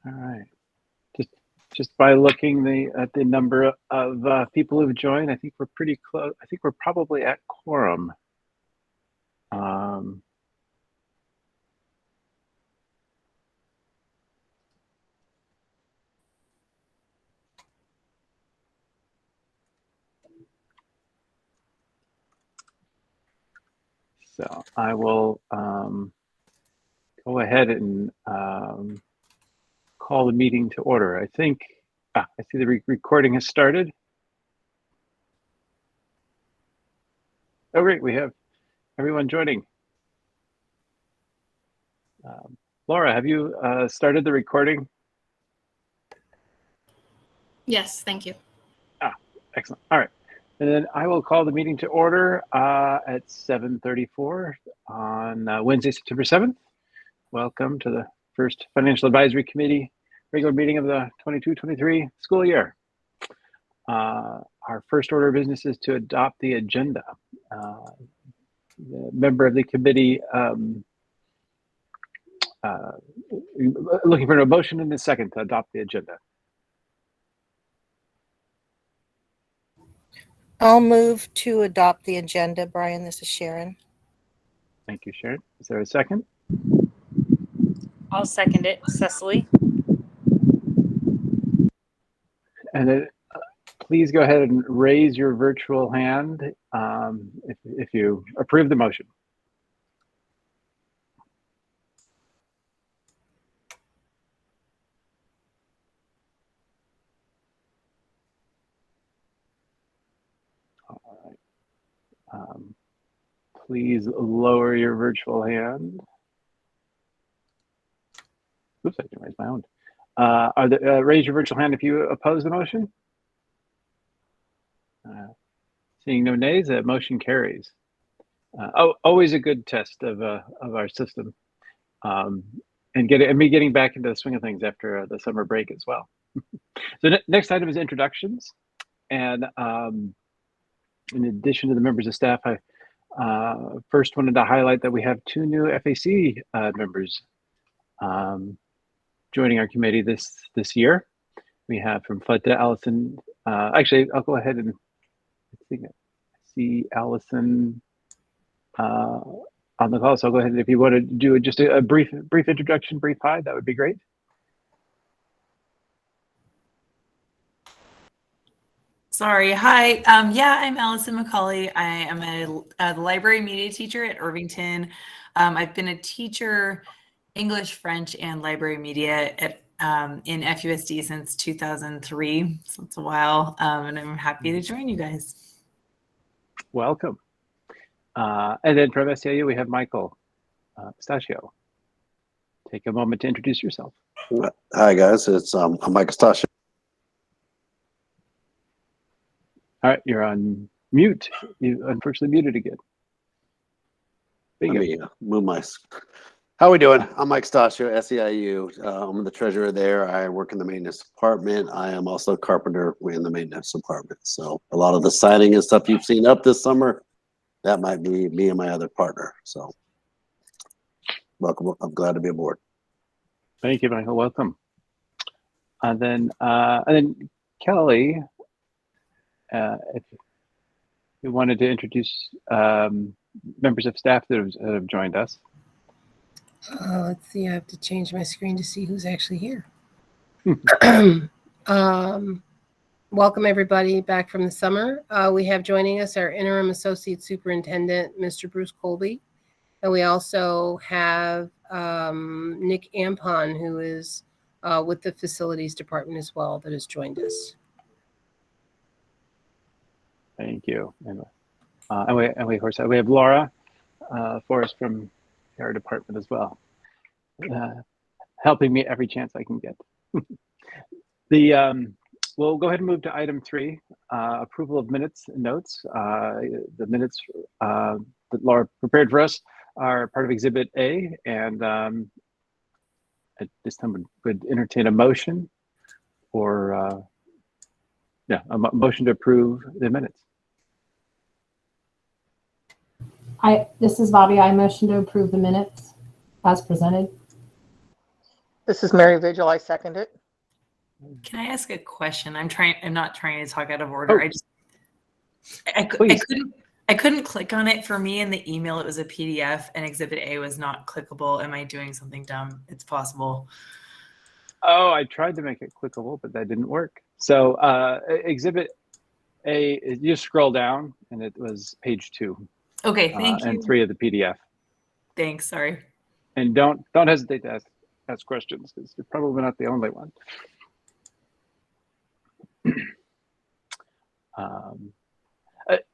All right. Just by looking at the number of people who've joined, I think we're pretty close. I think we're probably at quorum. So I will go ahead and call the meeting to order. I think I see the recording has started. Oh, great, we have everyone joining. Laura, have you started the recording? Yes, thank you. Excellent. All right. And then I will call the meeting to order at 7:34 on Wednesday, September 7th. Welcome to the first Financial Advisory Committee regular meeting of the 22-23 school year. Our first order of business is to adopt the agenda. The member of the committee looking for a motion in a second to adopt the agenda. I'll move to adopt the agenda, Brian. This is Sharon. Thank you, Sharon. Is there a second? I'll second it, Cecily. And then please go ahead and raise your virtual hand if you approve the motion. All right. Please lower your virtual hand. Oops, I didn't raise my own. Raise your virtual hand if you oppose the motion. Seeing no nays, that motion carries. Always a good test of our system, and me getting back into the swing of things after the summer break as well. So next item is introductions, and in addition to the members of staff, I first wanted to highlight that we have two new FAC members joining our committee this year. We have from FLETA, Allison. Actually, I'll go ahead and see Allison on the call. So I'll go ahead and if you want to do just a brief introduction, brief hi, that would be great. Sorry. Hi. Yeah, I'm Allison McCauley. I am a library media teacher at Irvington. I've been a teacher, English, French, and library media at in FUSD since 2003. So it's a while, and I'm happy to join you guys. Welcome. And then from SEIU, we have Michael Pistachio. Take a moment to introduce yourself. Hi, guys. It's I'm Mike Pistachio. All right, you're on mute. You unfortunately muted again. Let me move my. How we doing? I'm Mike Pistachio, SEIU. I'm the treasurer there. I work in the maintenance department. I am also a carpenter in the maintenance department. So a lot of the siding and stuff you've seen up this summer, that might be me and my other partner. So welcome. I'm glad to be aboard. Thank you, Michael. Welcome. And then Kelly, if you wanted to introduce members of staff that have joined us. Let's see, I have to change my screen to see who's actually here. Welcome everybody back from the summer. We have joining us our interim associate superintendent, Mr. Bruce Colby. And we also have Nick Ampon, who is with the facilities department as well, that has joined us. Thank you. And we of course we have Laura Forrest from our department as well, helping me every chance I can get. We'll go ahead and move to item 3, approval of minutes and notes. The minutes that Laura prepared for us are part of Exhibit A, and at this time would entertain a motion or a motion to approve the minutes. This is Bobby. I motion to approve the minutes as presented. This is Mary Vigil. I second it. Can I ask a question? I'm not trying to talk out of order. Oh. I couldn't click on it. For me in the email, it was a PDF and Exhibit A was not clickable. Am I doing something dumb? It's possible. Oh, I tried to make it clickable, but that didn't work. So Exhibit A, you scroll down and it was page 2. Okay, thank you. And 3 of the PDF. Thanks, sorry. And don't hesitate to ask questions, because you're probably not the only one.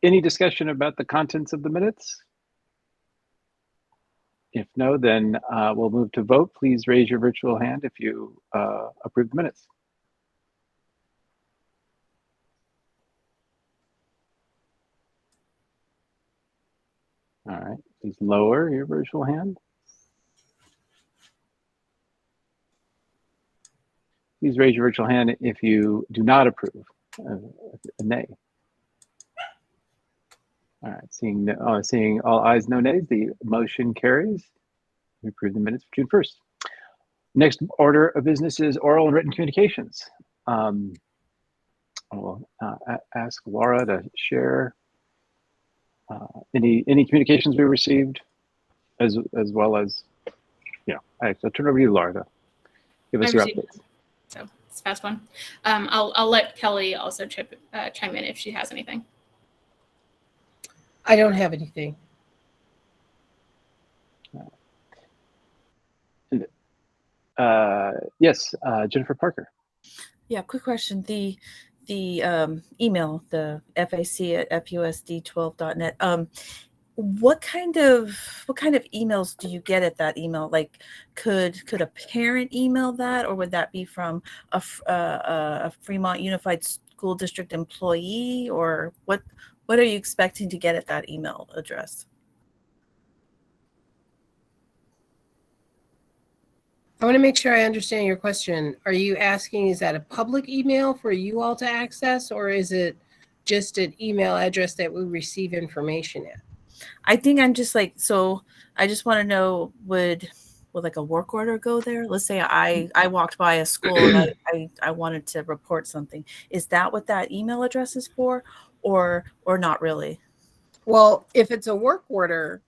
Any discussion about the contents of the minutes? If no, then we'll move to vote. Please raise your virtual hand if you approve the minutes. All right, please lower your virtual hand. Please raise your virtual hand if you do not approve. A nay. All right, seeing all ayes, no nays, the motion carries. We approve the minutes for June 1st. Next order of business is oral and written communications. I will ask Laura to share any communications we received, as well as, I'll turn over to you, Laura, to give us your updates. So it's a fast one. I'll let Kelly also chime in if she has anything. I don't have anything. Yes, Jennifer Parker. Yeah, quick question. The email, the fac@fusd12.net. What kind of emails do you get at that email? Like, could a parent email that, or would that be from a Fremont Unified School District employee, or what are you expecting to get at that email address? I want to make sure I understand your question. Are you asking, is that a public email for you all to access, or is it just an email address that we receive information at? I think I'm just like, so I just want to know, would like a work order go there? Let's say I walked by a school and I wanted to report something. Is that what that email address is for, or not really? Well, if it's a work order,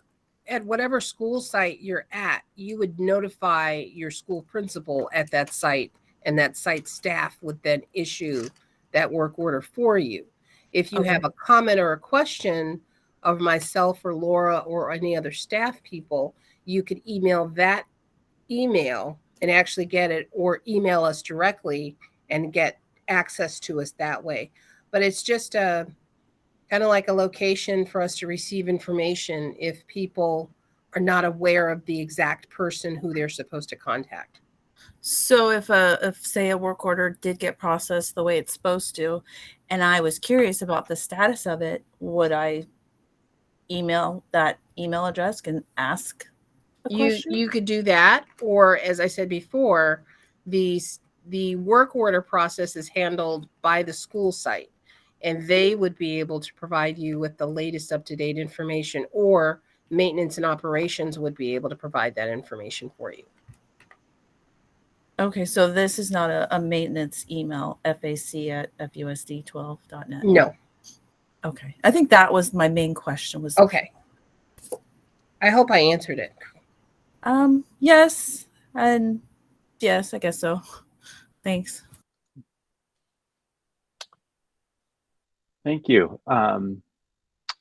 at whatever school site you're at, you would notify your school principal at that site, and that site staff would then issue that work order for you. If you have a comment or a question of myself or Laura or any other staff people, you could email that email and actually get it, or email us directly and get access to us that way. But it's just a kind of like a location for us to receive information if people are not aware of the exact person who they're supposed to contact. So if say a work order did get processed the way it's supposed to, and I was curious about the status of it, would I email that email address and ask a question? You could do that, or as I said before, the work order process is handled by the school site, and they would be able to provide you with the latest up-to-date information, or maintenance and operations would be able to provide that information for you. Okay, so this is not a maintenance email, fac@fusd12.net. No. Okay, I think that was my main question. Was okay. I hope I answered it. Yes, and yes, I guess so. Thanks. Thank you. And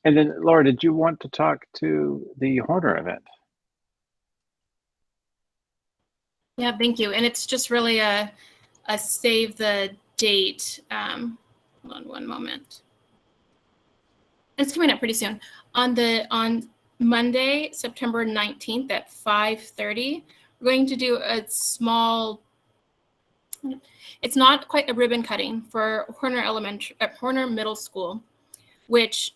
then, Laura, did you want to talk to the Horner event? Yeah, thank you. And it's just really a save the date. Hold on one moment. It's coming up pretty soon. On Monday, September 19th at 5:30, we're going to do a small, it's not quite a ribbon cutting, for Horner Middle School, which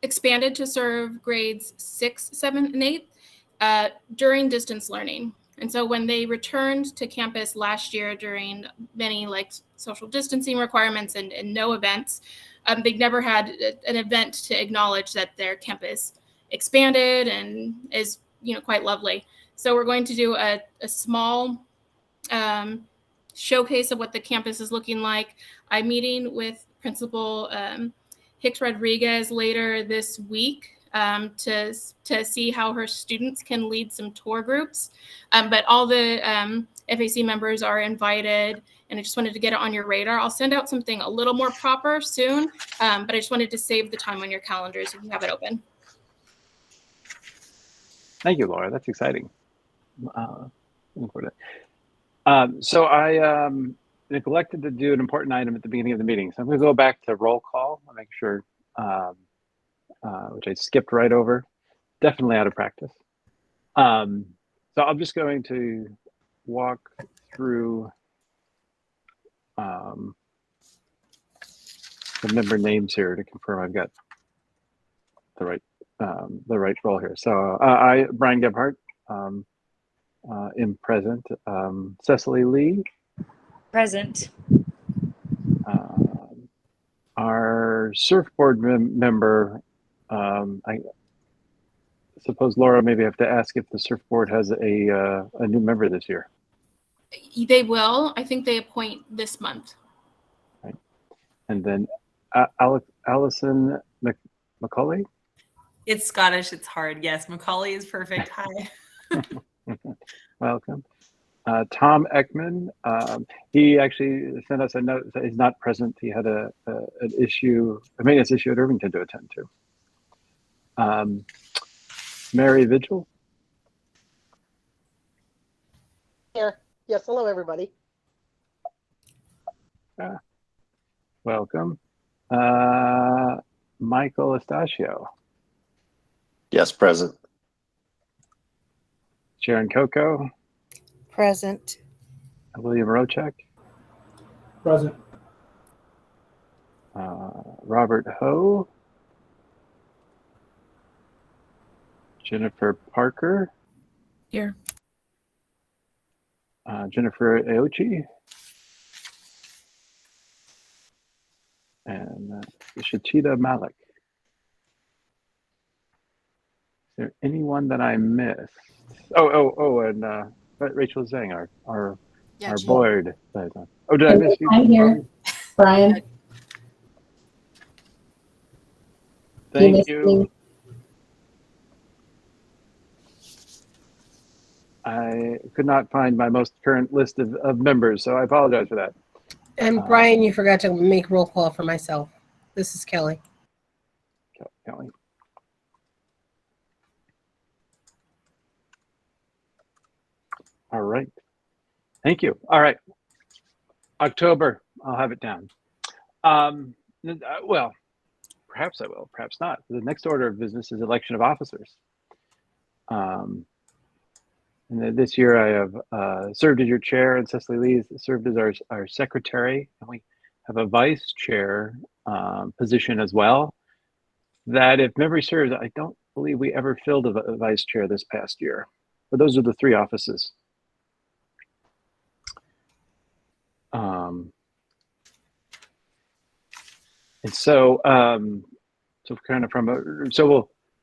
expanded to serve grades 6, 7, and 8 during distance learning. And so when they returned to campus last year during many social distancing requirements and no events, they've never had an event to acknowledge that their campus expanded and is quite lovely. So we're going to do a small showcase of what the campus is looking like. I'm meeting with Principal Hicks Rodriguez later this week to see how her students can lead some tour groups. But all the FAC members are invited, and I just wanted to get it on your radar. I'll send out something a little more proper soon, but I just wanted to save the time on your calendars if you have it open. Thank you, Laura. That's exciting. Looking forward to it. So I neglected to do an important item at the beginning of the meeting. So I'm going to go back to roll call and make sure, which I skipped right over. Definitely out of practice. So I'm just going to walk through the member names here to confirm I've got the right role here. So Brian Gebhardt, am present. Cecily Lee. Present. Our surfboard member, I suppose Laura maybe have to ask if the surfboard has a new member this year. They will. I think they appoint this month. Right. And then Allison McCauley. It's Scottish. It's hard. Yes, Macaulay is perfect. Hi. Welcome. Tom Ekman. He actually sent us a note that he's not present. He had a maintenance issue at Irvington to attend to. Mary Vigil. Here. Yes, hello, everybody. Welcome. Michael Estachio. Yes, present. Sharon Coco. Present. William Rochek. Present. Robert Ho. Jennifer Parker. Here. Jennifer Aochi. And Shachita Malik. Is there anyone that I missed? And Rachel Zhang, our board. Oh, did I miss you? I'm here, Brian. Thank you. I could not find my most current list of members, so I apologize for that. And Brian, you forgot to make roll call for myself. This is Kelly. Kelly. All right. Thank you. All right. October, I'll have it down. Well, perhaps I will, perhaps not. The next order of business is election of officers. And this year I have served as your chair, and Cecily Lee has served as our secretary. And we have a vice chair position as well. That, if memory serves, I don't believe we ever filled a vice chair this past year. But those are the three offices. And so,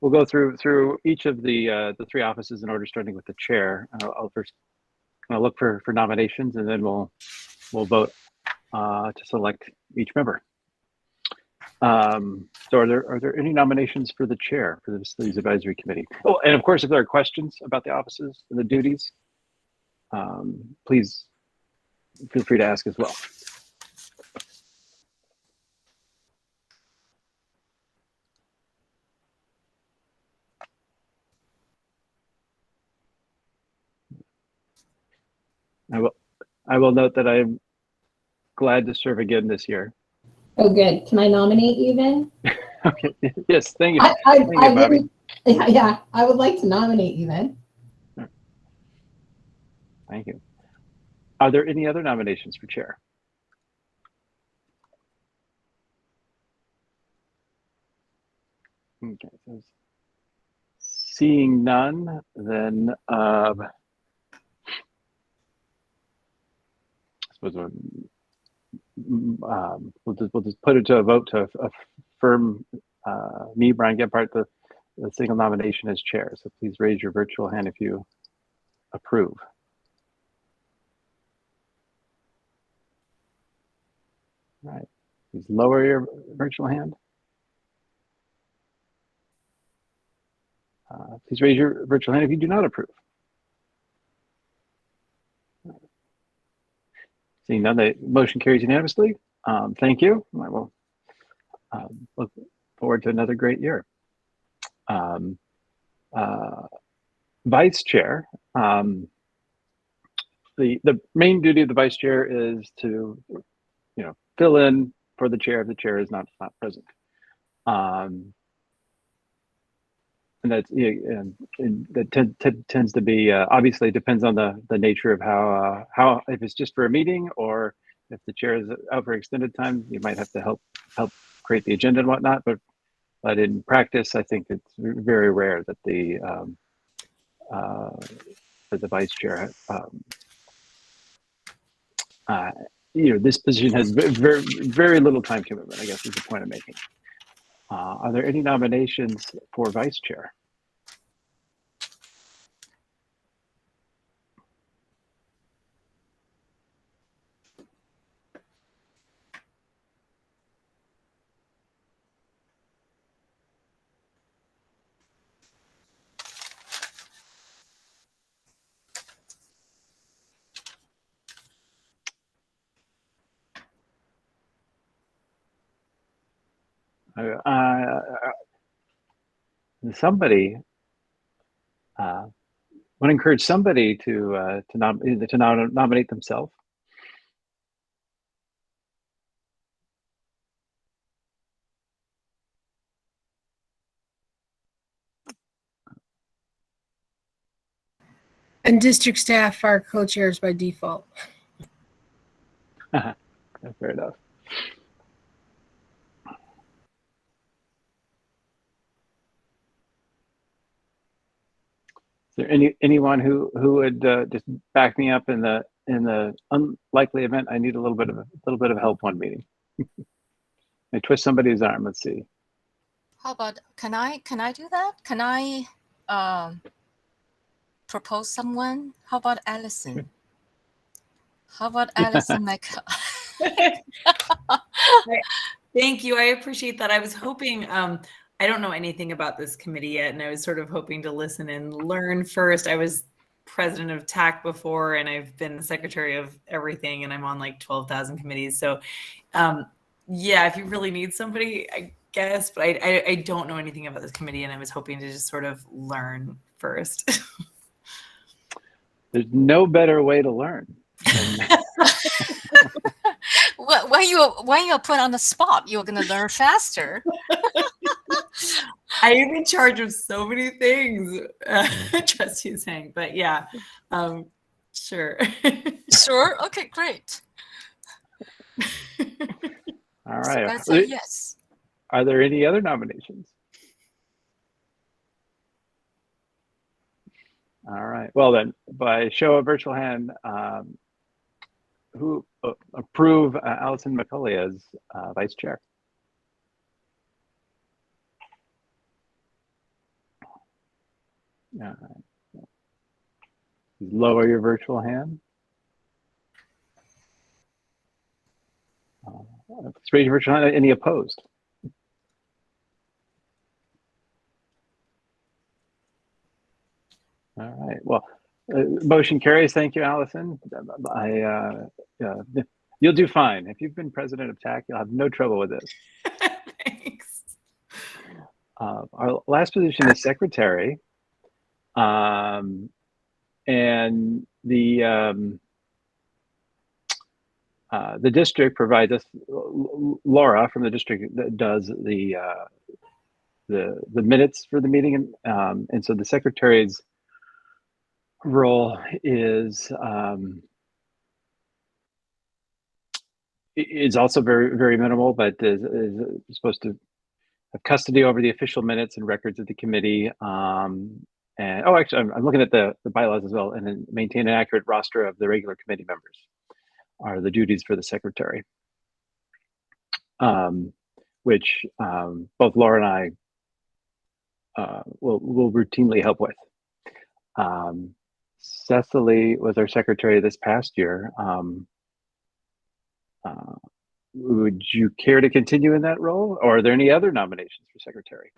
we'll go through each of the three offices in order, starting with the chair. I'll first kind of look for nominations, and then we'll vote to select each member. So are there any nominations for the chair for the Facilities Advisory Committee? Oh, and of course, if there are questions about the offices and the duties, please feel free to ask as well. I will note that I am glad to serve again this year. Oh, good. Can I nominate you then? Okay. Yes. Thank you. Thank you, Bobby. Yeah, I would like to nominate you then. Thank you. Are there any other nominations for chair? Okay. So seeing none, then we'll just put it to a vote to affirm me, Brian Gebhardt, the single nomination as chair. So please raise your virtual hand if you approve? All right, please lower your virtual hand. Please raise your virtual hand if you do not approve. Seeing none, the motion carries unanimously. Thank you. I will look forward to another great year. Vice Chair. The main duty of the Vice Chair is to, fill in for the chair if the chair is not present. And that's and that tends to be obviously depends on the nature of how if it's just for a meeting, or if the chair is out for extended time, you might have to help create the agenda and whatnot. But in practice, I think it's very rare that the Vice Chair this position has very little time commitment, I guess is the point I'm making. Are there any nominations for Vice Chair? Somebody would encourage somebody to nominate themselves. And district staff are co-chairs by default. Fair enough. Is there anyone who would just back me up in the unlikely event I need a little bit of help one meeting? I twist somebody's arm. Let's see. How about can I do that? Can I propose someone? How about Allison? How about Allison Thank you. I appreciate that. I was hoping, I don't know anything about this committee yet, and I was sort of hoping to listen and learn first. I was president of TAC before, and I've been the secretary of everything, and I'm on like 12,000 committees. So yeah, if you really need somebody, I guess, but I don't know anything about this committee, and I was hoping to just sort of learn first. There's no better way to learn. When you're put on the spot, you're going to learn faster. I am in charge of so many things, Trustee Zhang, but yeah, sure. Sure. Okay, great. All right. So that's a yes. Are there any other nominations? All right. Well then, by show of virtual hand, who approve Allison McCulley as Vice Chair? All right. Lower your virtual hand. Please raise your virtual hand. Any opposed? All right. Well, motion carries. Thank you, Allison. You'll do fine. If you've been president of TAC, you'll have no trouble with this. Thanks. Our last position is secretary. And the district provides us, Laura from the district that does the minutes for the meeting, and so the secretary's role is also very minimal, but is supposed to have custody over the official minutes and records of the committee. And actually, I'm looking at the bylaws as well, and then maintain an accurate roster of the regular committee members are the duties for the secretary, which both Laura and I will routinely help with. Cecily was our secretary this past year. Would you care to continue in that role, or are there any other nominations for secretary?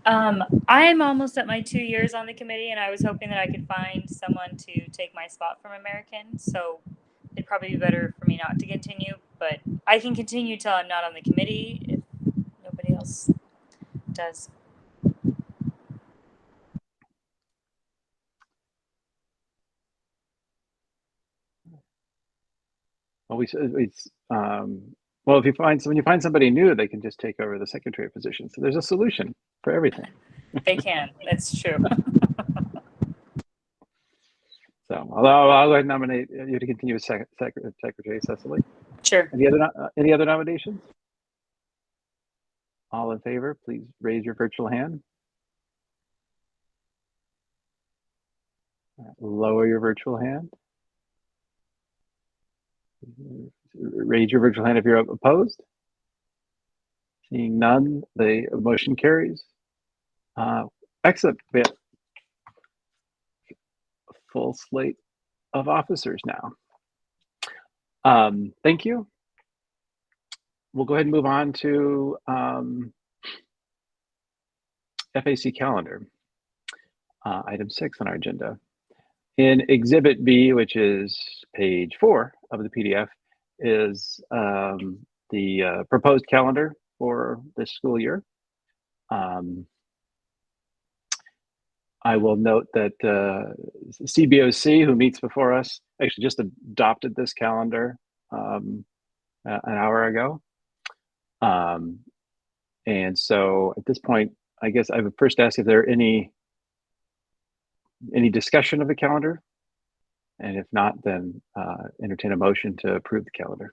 I am almost at my 2 years on the committee, and I was hoping that I could find someone to take my spot from American. So it'd probably be better for me not to continue, but I can continue till I'm not on the committee if nobody else does. Well, well, if when you find somebody new, they can just take over the secretary position. So there's a solution for everything. They can. That's true. So I'll go ahead and nominate you to continue as secretary, Cecily. Sure. Any other nominations? All in favor, please raise your virtual hand. Lower your virtual hand. Raise your virtual hand if you're opposed. Seeing none, the motion carries. Excellent. We have a full slate of officers now. Thank you. We'll go ahead and move on to FAC calendar. Item 6 on our agenda. In Exhibit B, which is page 4 of the PDF, is the proposed calendar for this school year. I will note that CBOC, who meets before us, actually just adopted this calendar an hour ago. And so at this point, I guess I would first ask if there are any discussion of the calendar, and if not, then entertain a motion to approve the calendar.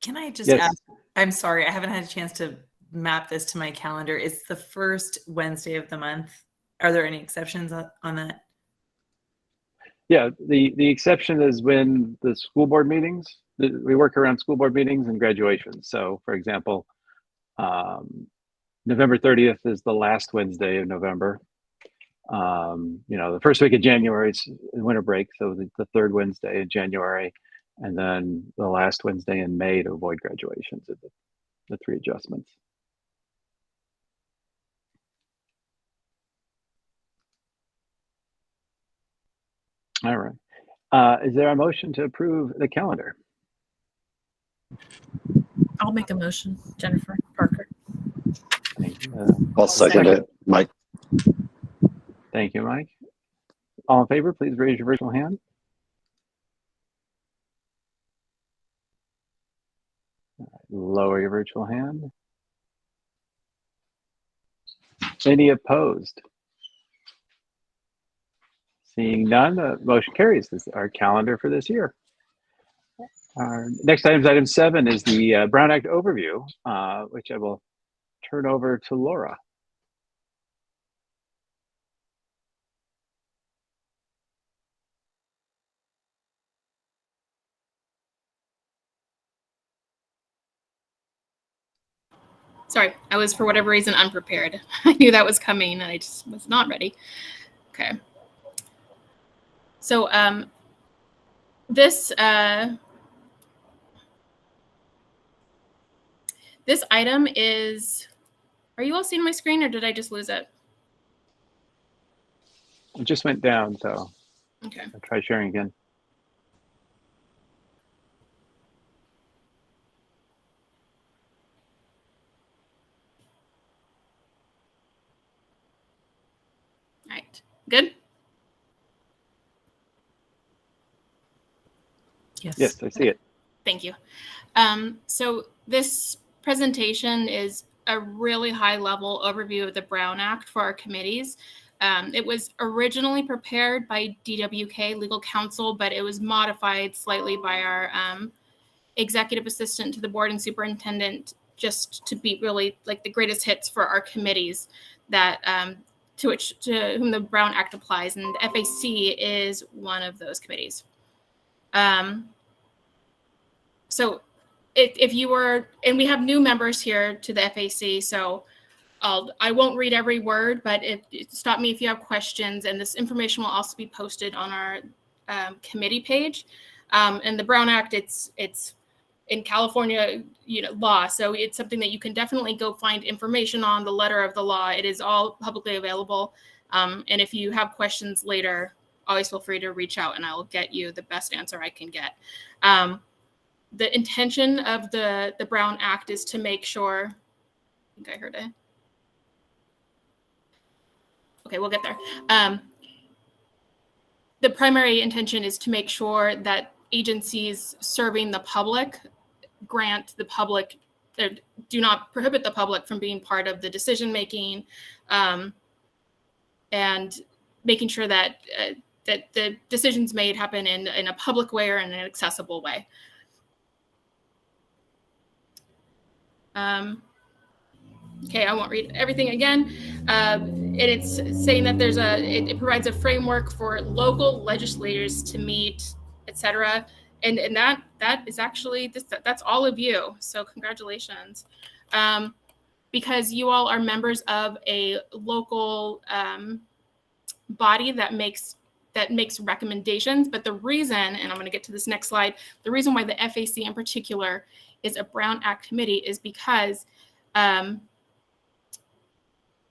Can I just Yes. ask? I'm sorry, I haven't had a chance to map this to my calendar. It's the first Wednesday of the month. Are there any exceptions on that? Yeah, the exception is when the school board meetings, we work around school board meetings and graduations. So for example, November 30th is the last Wednesday of November. The first week of January is winter break, so the third Wednesday in January, and then the last Wednesday in May to avoid graduations are the 3 adjustments. All right. Is there a motion to approve the calendar? I'll make a motion, Jennifer Parker. Thank you. I'll second it, Mike. Thank you, Mike. All in favor, please raise your virtual hand. Lower your virtual hand. Any opposed? Seeing none, the motion carries. This is our calendar for this year. Our next item 7, is the Brown Act overview, which I will turn over to Laura. Sorry, I was for whatever reason unprepared. I knew that was coming and I just was not ready. Okay. So this item is, are you all seeing my screen or did I just lose it? It just went down, so Okay. I'll try sharing again. All right, good? Yes, I see it. Thank you. So this presentation is a really high-level overview of the Brown Act for our committees. It was originally prepared by DWK Legal Counsel, but it was modified slightly by our executive assistant to the board and superintendent, just to be really like the greatest hits for our committees that to whom the Brown Act applies, and the FAC is one of those committees. So if you were, and we have new members here to the FAC, so I won't read every word, but stop me if you have questions. And this information will also be posted on our committee page. And the Brown Act, it's in California, law. So it's something that you can definitely go find information on, the letter of the law. It is all publicly available. And if you have questions later, always feel free to reach out and I will get you the best answer I can get. The intention of the Brown Act is to make sure, I think I heard it. Okay, we'll get there. The primary intention is to make sure that agencies serving the public grant the public, do not prohibit the public from being part of the decision making, and making sure that that the decisions made happen in a public way or in an accessible way. Okay, I won't read everything again. And it's saying that it provides a framework for local legislators to meet, etc. And that is actually that's all of you. So congratulations, because you all are members of a local body that makes recommendations. But the reason, and I'm going to get to this next slide, the reason why the FAC in particular is a Brown Act committee is because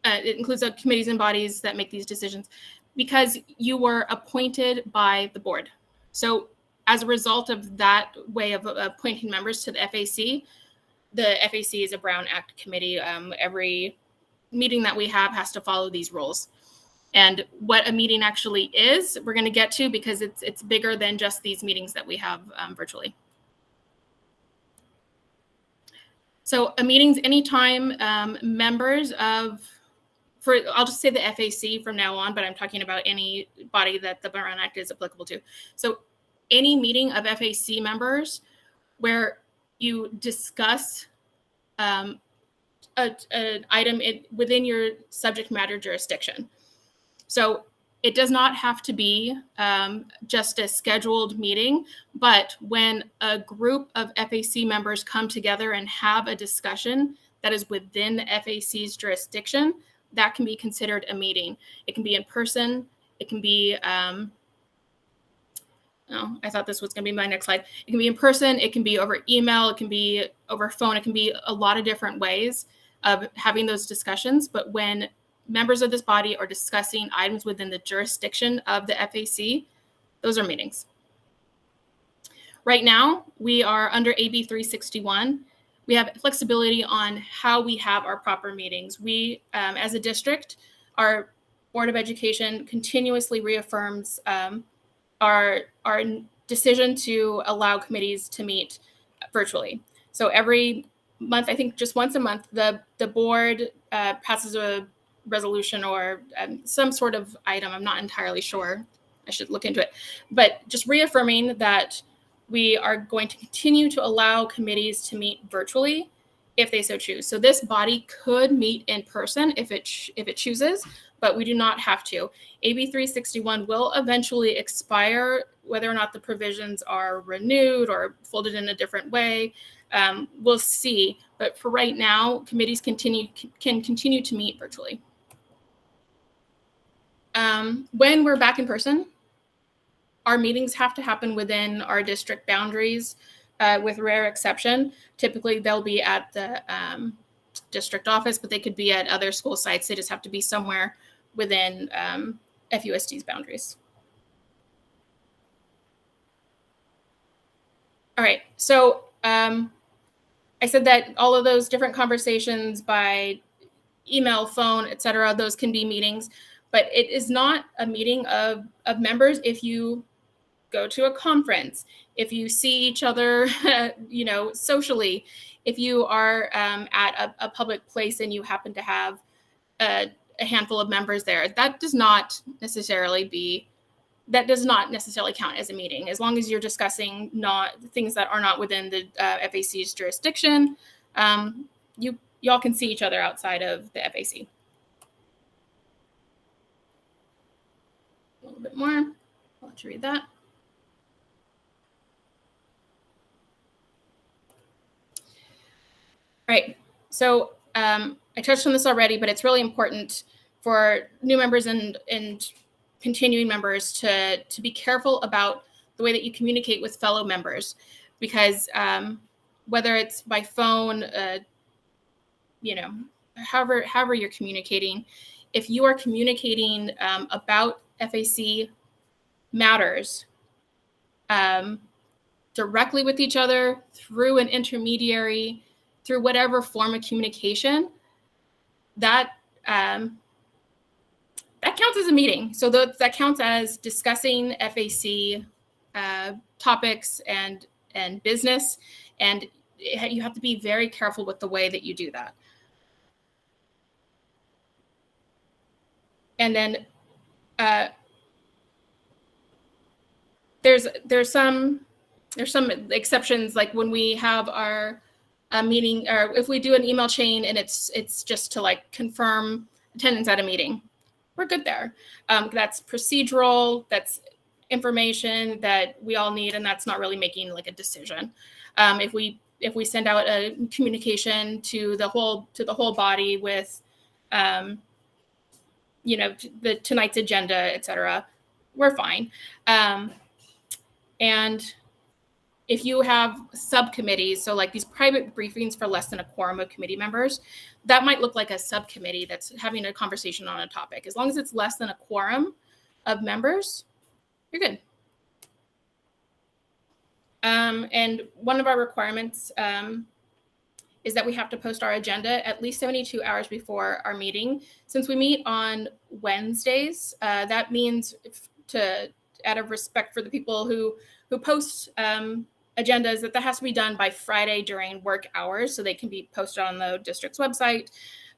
it includes the committees and bodies that make these decisions, because you were appointed by the board. So as a result of that way of appointing members to the FAC is a Brown Act committee. Every meeting that we have has to follow these rules. And what a meeting actually is, we're going to get to, because it's bigger than just these meetings that we have virtually. So a meeting's anytime members of, I'll just say the FAC from now on, but I'm talking about any body that the Brown Act is applicable to. So any meeting of FAC members where you discuss an item within your subject matter jurisdiction. So it does not have to be just a scheduled meeting, but when a group of FAC members come together and have a discussion that is within the FAC's jurisdiction, that can be considered a meeting. It can be in person. It can be, I thought this was going to be my next slide. It can be in person. It can be over email. It can be over phone. It can be a lot of different ways of having those discussions. But when members of this body are discussing items within the jurisdiction of the FAC, those are meetings. Right now, we are under AB 361. We have flexibility on how we have our proper meetings. We, as a district, our Board of Education continuously reaffirms our decision to allow committees to meet virtually. So every month, I think just once a month, the board passes a resolution or some sort of item. I'm not entirely sure. I should look into it. But just reaffirming that we are going to continue to allow committees to meet virtually if they so choose. So this body could meet in person if it chooses, but we do not have to. AB 361 will eventually expire, whether or not the provisions are renewed or folded in a different way. We'll see. But for right now, committees can continue to meet virtually. When we're back in person, our meetings have to happen within our district boundaries, with rare exception. Typically, they'll be at the district office, but they could be at other school sites. They just have to be somewhere within FUSD's boundaries. All right, so I said that all of those different conversations by email, phone, etc., those can be meetings, but it is not a meeting of members if you go to a conference, if you see each other, socially, if you are at a public place and you happen to have a handful of members there, that does not necessarily count as a meeting, as long as you're discussing things that are not within the FAC's jurisdiction. Y'all can see each other outside of the FAC. A little bit more. I'll let you read that. Right. So I touched on this already, but it's really important for new members and continuing members to be careful about the way that you communicate with fellow members, because whether it's by phone, however you're communicating, if you are communicating about FAC matters directly with each other through an intermediary, through whatever form of communication, that counts as a meeting. So that counts as discussing FAC topics and business, and you have to be very careful with the way that you do that. And then there's some exceptions, like when we have our meeting, or if we do an email chain and it's just to like confirm attendance at a meeting, we're good there. That's procedural, that's information that we all need, and that's not really making like a decision. If we send out a communication to the whole body with tonight's agenda, etc., we're fine. And if you have subcommittees, so like these private briefings for less than a quorum of committee members, that might look like a subcommittee that's having a conversation on a topic. As long as it's less than a quorum of members, you're good. And one of our requirements is that we have to post our agenda at least 72 hours before our meeting. Since we meet on Wednesdays, that means out of respect for the people who post agendas, that has to be done by Friday during work hours so they can be posted on the district's website.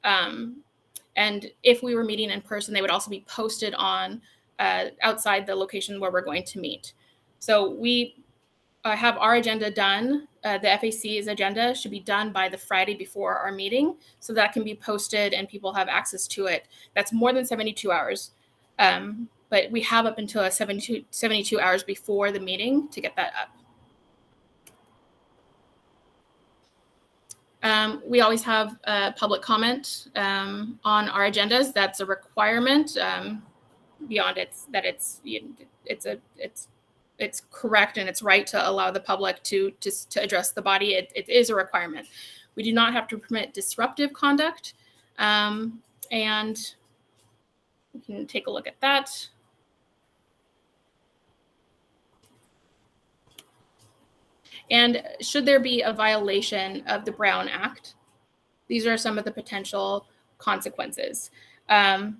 And if we were meeting in person, they would also be posted on outside the location where we're going to meet. So we have our agenda done. The FAC's agenda should be done by the Friday before our meeting, so that can be posted and people have access to it. That's more than 72 hours. But we have up until 72 hours before the meeting to get that up. We always have public comment on our agendas. That's a requirement. Beyond it's correct and it's right to allow the public to address the body. It is a requirement. We do not have to permit disruptive conduct, and we can take a look at that. And should there be a violation of the Brown Act, these are some of the potential consequences. And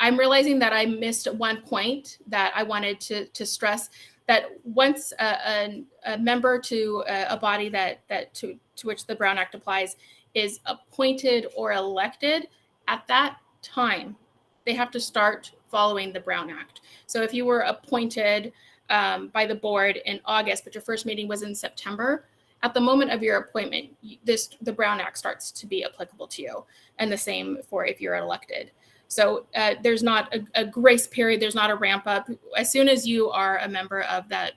I'm realizing that I missed one point that I wanted to stress, that once a member to a body that to which the Brown Act applies is appointed or elected, at that time, they have to start following the Brown Act. So if you were appointed by the board in August, but your first meeting was in September, at the moment of your appointment, the Brown Act starts to be applicable to you, and the same for if you're elected. So there's not a grace period. There's not a ramp up. As soon as you are a member of that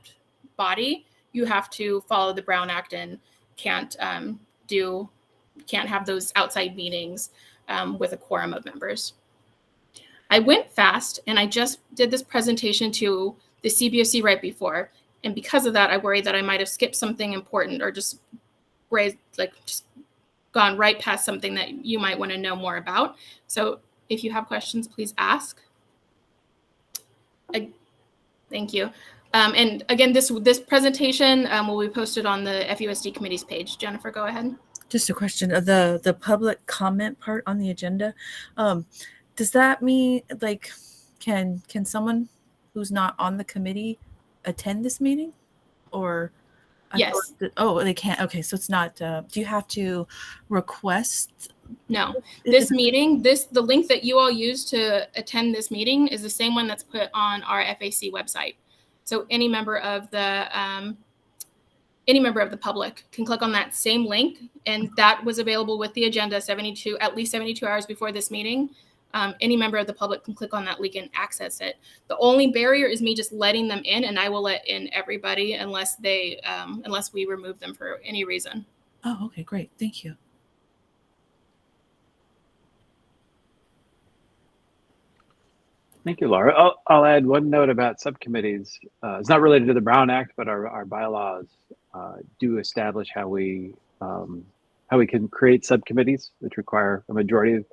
body, you have to follow the Brown Act and can't have those outside meetings with a quorum of members. I went fast, and I just did this presentation to the CBOC right before, and because of that, I worried that I might have skipped something important or just gone right past something that you might want to know more about. So if you have questions, please ask. Thank you. And again, this presentation will be posted on the FUSD committee's page. Jennifer, go ahead. Just a question of the public comment part on the agenda. Does that mean can someone who's not on the committee attend this meeting, or? Yes. They can't. Okay, so it's not. Do you have to request? No. This meeting, the link that you all use to attend this meeting is the same one that's put on our FAC website. So any member of the public can click on that same link, and that was available with the agenda at least 72 hours before this meeting. Any member of the public can click on that link and access it. The only barrier is me just letting them in, and I will let in everybody unless we remove them for any reason. Oh, okay, great. Thank you. Thank you, Laura. I'll add one note about subcommittees. It's not related to the Brown Act, but our bylaws do establish how we can create subcommittees, which require a majority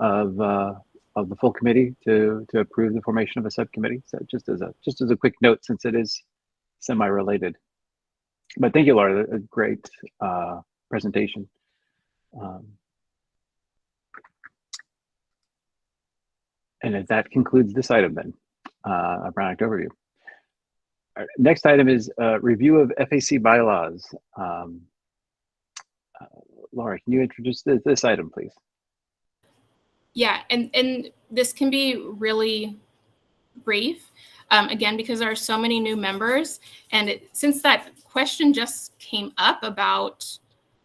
of the full committee to approve the formation of a subcommittee. So just as a quick note, since it is semi-related. But thank you, Laura. A great presentation. And that concludes this item then, a Brown Act overview. Our next item is review of FAC bylaws. Laura, can you introduce this item, please? Yeah, and this can be really brief, again, because there are so many new members. And since that question just came up about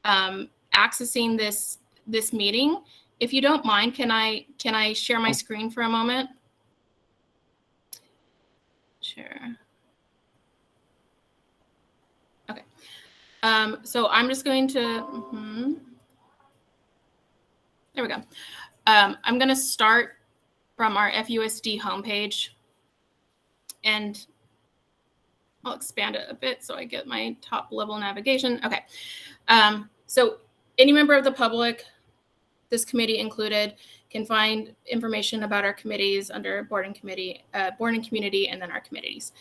accessing this meeting, if you don't mind, can I share my screen for a moment? Sure. Okay. So I'm just going to, there we go. I'm going to start from our FUSD homepage, and I'll expand it a bit so I get my top level navigation. Okay. So any member of the public, this committee included, can find information about our committees under board and community, and then our committees.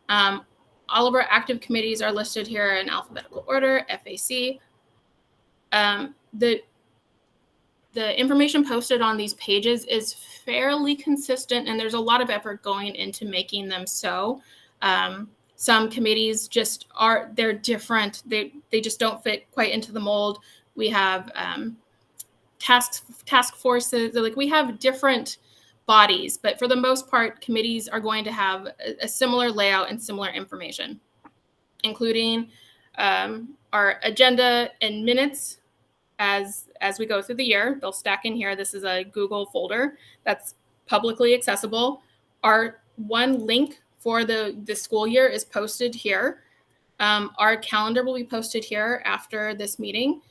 All of our active committees are listed here in alphabetical order, FAC. The information posted on these pages is fairly consistent, and there's a lot of effort going into making them so. Some committees just they're different. They just don't fit quite into the mold. We have task forces, like we have different bodies, but for the most part, committees are going to have a similar layout and similar information, including our agenda and minutes as we go through the year. They'll stack in here. This is a Google folder that's publicly accessible. Our one link for the school year is posted here. Our calendar will be posted here after this meeting.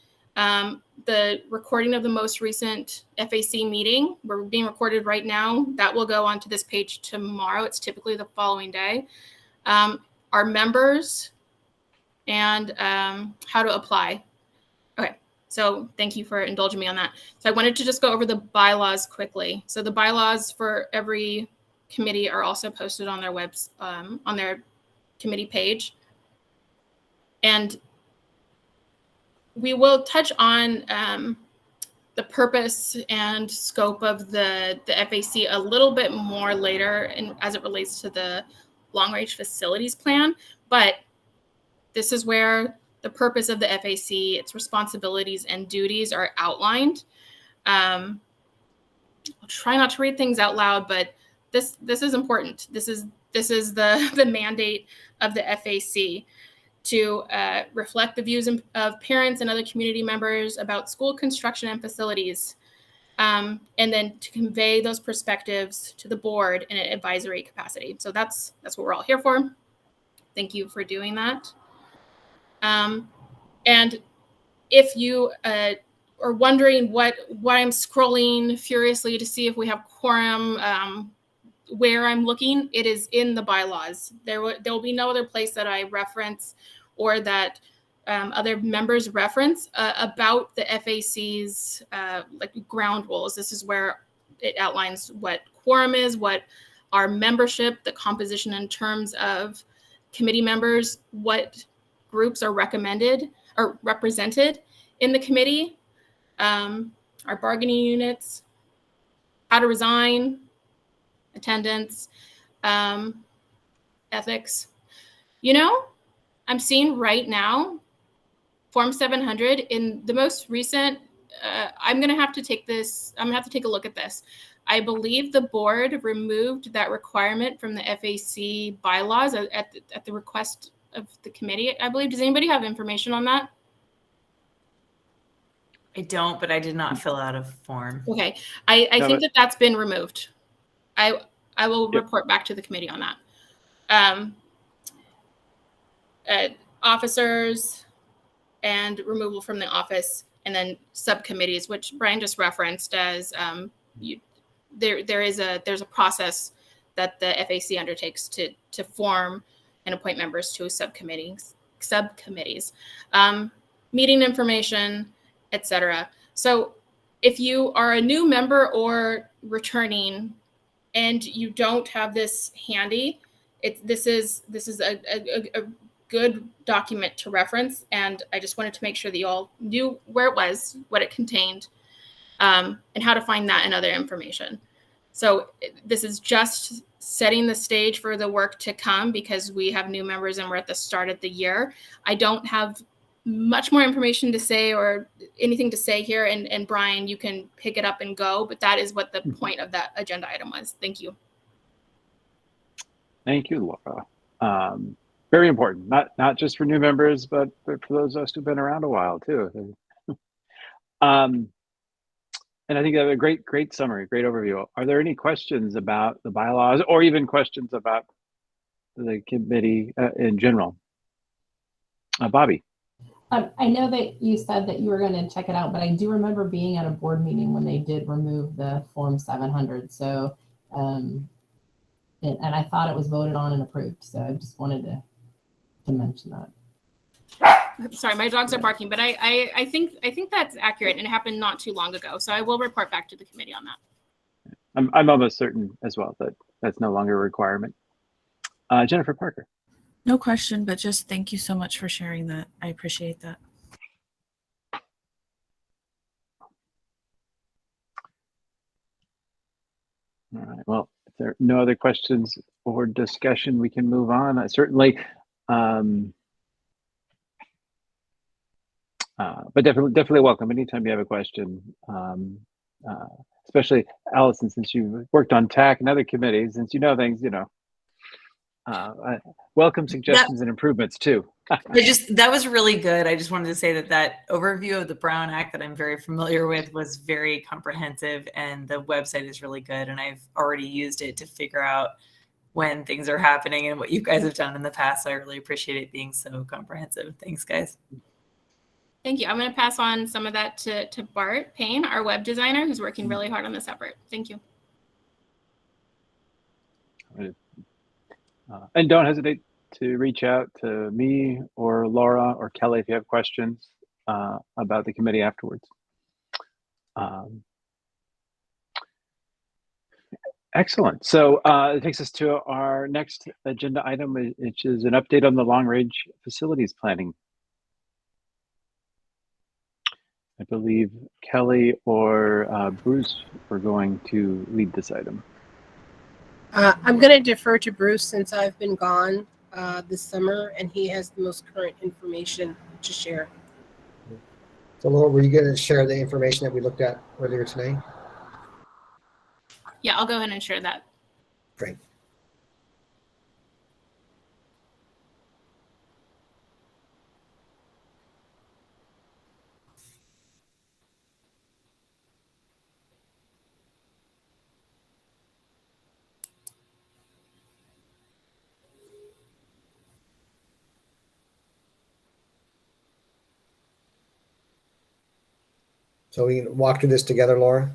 The recording of the most recent FAC meeting, we're being recorded right now, that will go onto this page tomorrow. It's typically the following day. Our members and how to apply. Okay, so thank you for indulging me on that. So I wanted to just go over the bylaws quickly. So the bylaws for every committee are also posted on their on their committee page. And we will touch on the purpose and scope of the FAC a little bit more later as it relates to the long-range facilities plan. But this is where the purpose of the FAC, its responsibilities and duties are outlined. I'll try not to read things out loud, but this is important. This is the mandate of the FAC, to reflect the views of parents and other community members about school construction and facilities, and then to convey those perspectives to the board in an advisory capacity. So that's what we're all here for. Thank you for doing that. And if you are wondering why I'm scrolling furiously to see if we have quorum, where I'm looking, it is in the bylaws. There will be no other place that I reference or that other members reference about the FAC's like ground rules. This is where it outlines what quorum is, what our membership, the composition in terms of committee members, what groups are recommended or represented in the committee, our bargaining units, how to resign, attendance, ethics. You know, I'm seeing right now, Form 700 in the most recent, I'm going to have to take a look at this. I believe the board removed that requirement from the FAC bylaws at the request of the committee, I believe. Does anybody have information on that? I don't, but I did not fill out a form. Okay. I think that's been removed. I will report back to the committee on that. Officers and removal from the office, and then subcommittees, which Brian just referenced as there's a process that the FAC undertakes to form and appoint members to subcommittees, meeting information, etc. So if you are a new member or returning and you don't have this handy, this is a good document to reference. And I just wanted to make sure that you all knew where it was, what it contained, and how to find that and other information. So this is just setting the stage for the work to come because we have new members and we're at the start of the year. I don't have much more information to say or anything to say here. And Brian, you can pick it up and go, but that is what the point of that agenda item was. Thank you. Thank you, Laura. Very important, not just for new members, but for those of us who've been around a while too. And I think that a great summary, great overview. Are there any questions about the bylaws or even questions about the committee in general? Bobby. I know that you said that you were going to check it out, but I do remember being at a board meeting when they did remove the Form 700. So, and I thought it was voted on and approved. So I just wanted to mention that. Sorry, my dogs are barking, but I think that's accurate, and it happened not too long ago. So I will report back to the committee on that. I'm almost certain as well that that's no longer a requirement. Jennifer Parker. No question, but just thank you so much for sharing that. I appreciate that. All right. Well, if there are no other questions or discussion, we can move on. Certainly. But definitely welcome anytime you have a question, especially Allison, since you've worked on TAC and other committees, since you know things, welcome suggestions and improvements too. That was really good. I just wanted to say that overview of the Brown Act that I'm very familiar with was very comprehensive, and the website is really good. And I've already used it to figure out when things are happening and what you guys have done in the past. So I really appreciate it being so comprehensive. Thanks, guys. Thank you. I'm going to pass on some of that to Bart Payne, our web designer, who's working really hard on this effort. Thank you. And don't hesitate to reach out to me or Laura or Kelly if you have questions about the committee afterwards. Excellent. So it takes us to our next agenda item, which is an update on the long-range facilities planning. I believe Kelly or Bruce were going to lead this item. I'm going to defer to Bruce since I've been gone this summer, and he has the most current information to share. So, Laura, were you going to share the information that we looked at earlier today? Yeah, I'll go ahead and share that. Great. So we can walk through this together, Laura.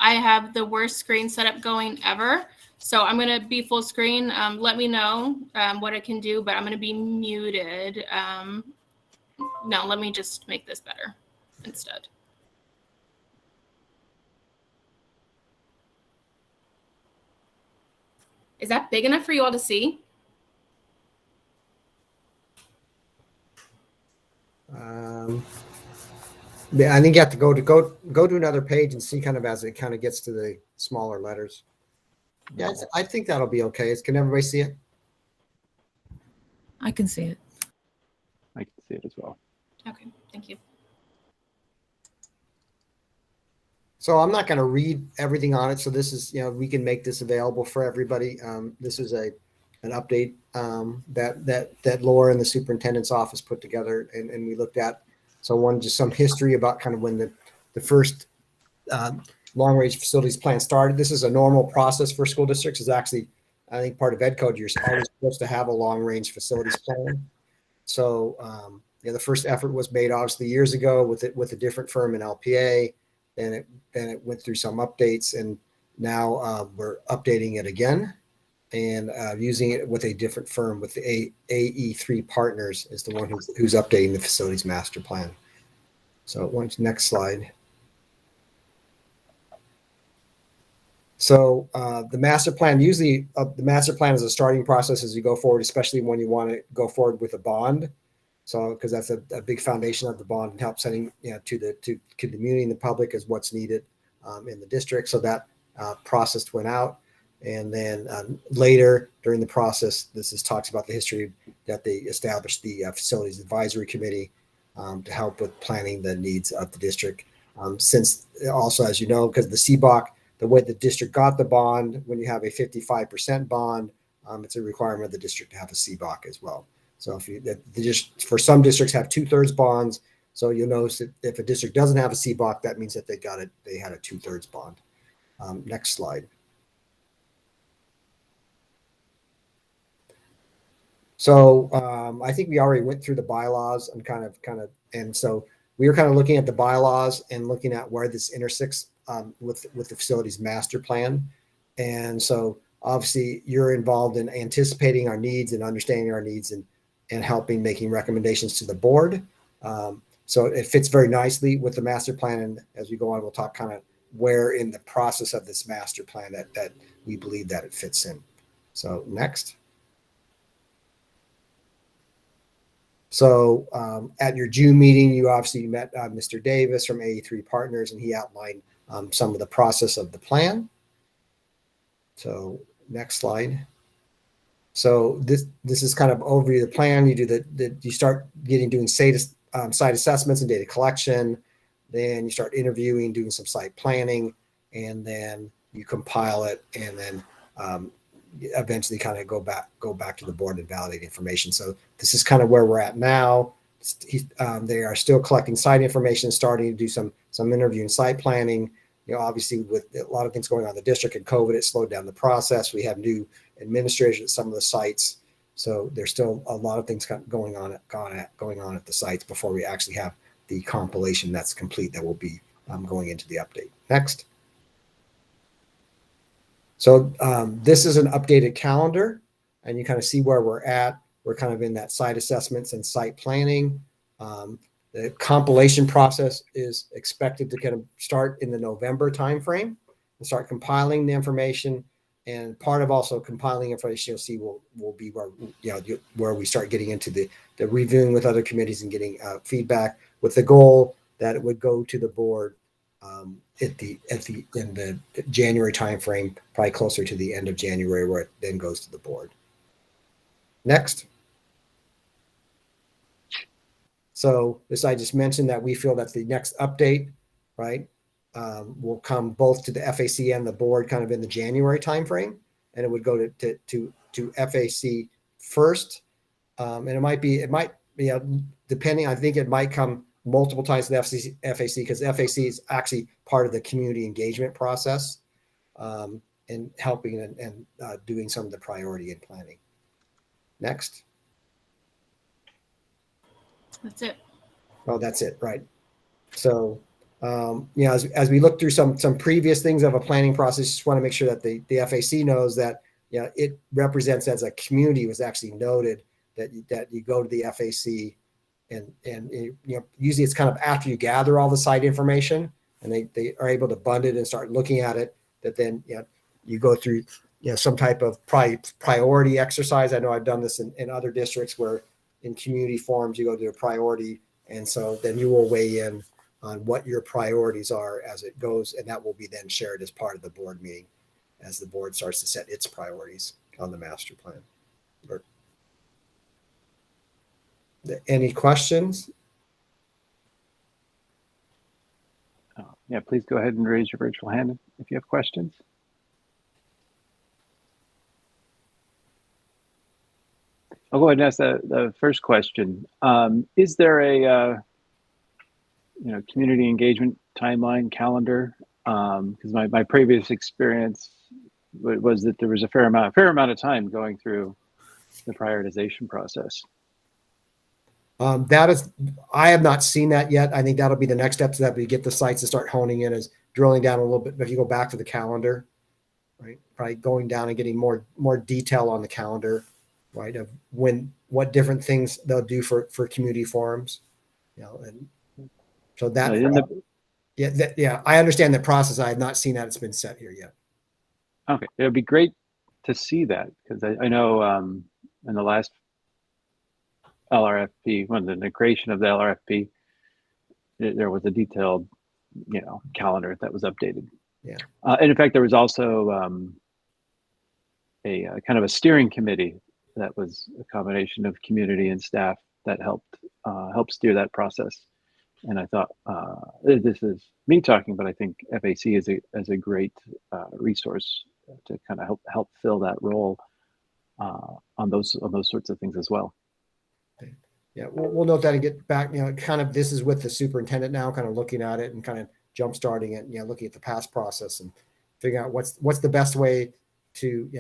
I have the worst screen setup going ever. So I'm going to be full screen. Let me know what I can do, but I'm going to be muted. No, let me just make this better instead. Is that big enough for you all to see? Yeah, I think you have to go to another page and see kind of as it kind of gets to the smaller letters. Yeah, I think that'll be okay. Can everybody see it? I can see it. I can see it as well. Okay, thank you. So I'm not going to read everything on it. So this is, we can make this available for everybody. This is an update that Laura and the superintendent's office put together, and we looked at. So just some history about kind of when the first long-range facilities plan started. This is a normal process for school districts. It's actually, I think, part of Ed Code. You're always supposed to have a long-range facilities plan. So the first effort was made obviously years ago with a different firm in LPA. and it went through some updates, and now we're updating it again and using it with a different firm, with the AE3 Partners is the one who's updating the facilities master plan. So next slide. So the master plan, usually the master plan is a starting process as you go forward, especially when you want to go forward with a bond. So because that's a big foundation of the bond and help setting to the community and the public is what's needed in the district. So that process went out. And then later during the process, talks about the history that they established the Facilities Advisory Committee to help with planning the needs of the district. Since also, as you know, because the Hvac, the way the district got the bond, when you have a 55% bond, it's a requirement of the district to have a Hvac as well. So for some districts have 2/3 bonds. So you'll notice that if a district doesn't have a Hvac, that means that they had a 2/3 bond. Next slide. So I think we already went through the bylaws and and so we were kind of looking at the bylaws and looking at where this intersects with the facilities master plan. And so obviously you're involved in anticipating our needs and understanding our needs and helping making recommendations to the board. So it fits very nicely with the master plan. And as we go on, we'll talk kind of where in the process of this master plan that we believe that it fits in. So next. So at your June meeting, you obviously met Mr. Davis from AE3 Partners, and he outlined some of the process of the plan. So next slide. So this is kind of overview of the plan. You do you start doing site assessments and data collection. Then you start interviewing, doing some site planning, and then you compile it, and then eventually kind of go back to the board and validate information. So this is kind of where we're at now. They are still collecting site information, starting to do some interview and site planning. Obviously with a lot of things going on in the district and COVID, it slowed down the process. We have new administrators at some of the sites. So there's still a lot of things going on at the sites before we actually have the compilation that's complete that will be going into the update. Next. So this is an updated calendar, and you kind of see where we're at. We're kind of in that site assessments and site planning. The compilation process is expected to kind of start in the November timeframe and start compiling the information. And part of also compiling information, you'll see will be where we start getting into the reviewing with other committees and getting feedback, with the goal that it would go to the board in the January timeframe, probably closer to the end of January, where it then goes to the board. Next. So this, I just mentioned that we feel that the next update, right, will come both to the FAC and the board kind of in the January timeframe, and it would go to FAC first, and it might depending. I think it might come multiple times to the FAC because FAC is actually part of the community engagement process and helping and doing some of the priority and planning. Next. That's it. Oh, that's it, right? So, as we look through some previous things of a planning process, just want to make sure that the FAC knows that it represents as a community. Was actually noted that you go to the FAC, and usually it's kind of after you gather all the site information and they are able to bund it and start looking at it, that then you go through some type of priority exercise. I know I've done this in other districts where in community forums you go to a priority, and so then you will weigh in on what your priorities are as it goes, and that will be then shared as part of the board meeting as the board starts to set its priorities on the master plan. Any questions? Yeah, please go ahead and raise your virtual hand if you have questions. I'll go ahead and ask the first question. Is there a community engagement timeline calendar? Because my previous experience was that there was a fair amount of time going through the prioritization process. That is, I have not seen that yet. I think that'll be the next step to that. We get the sites to start honing in, is drilling down a little bit. If you go back to the calendar, right, probably going down and getting more detail on the calendar, right, of what different things they'll do for community forums, and so that I understand that process. I have not seen that it's been set here yet. Okay, it would be great to see that, because I know in the last LRFP, when the creation of the LRFP, there was a detailed, calendar that was updated. Yeah. And in fact, there was also a kind of a steering committee that was a combination of community and staff that helped steer that process. And I thought, this is me talking, but I think FAC is a great resource to kind of help fill that role on those sorts of things as well. Yeah, we'll note that and get back. Kind of this is with the superintendent now, kind of looking at it and kind of jump starting it. Looking at the past process and figuring out what's the best way to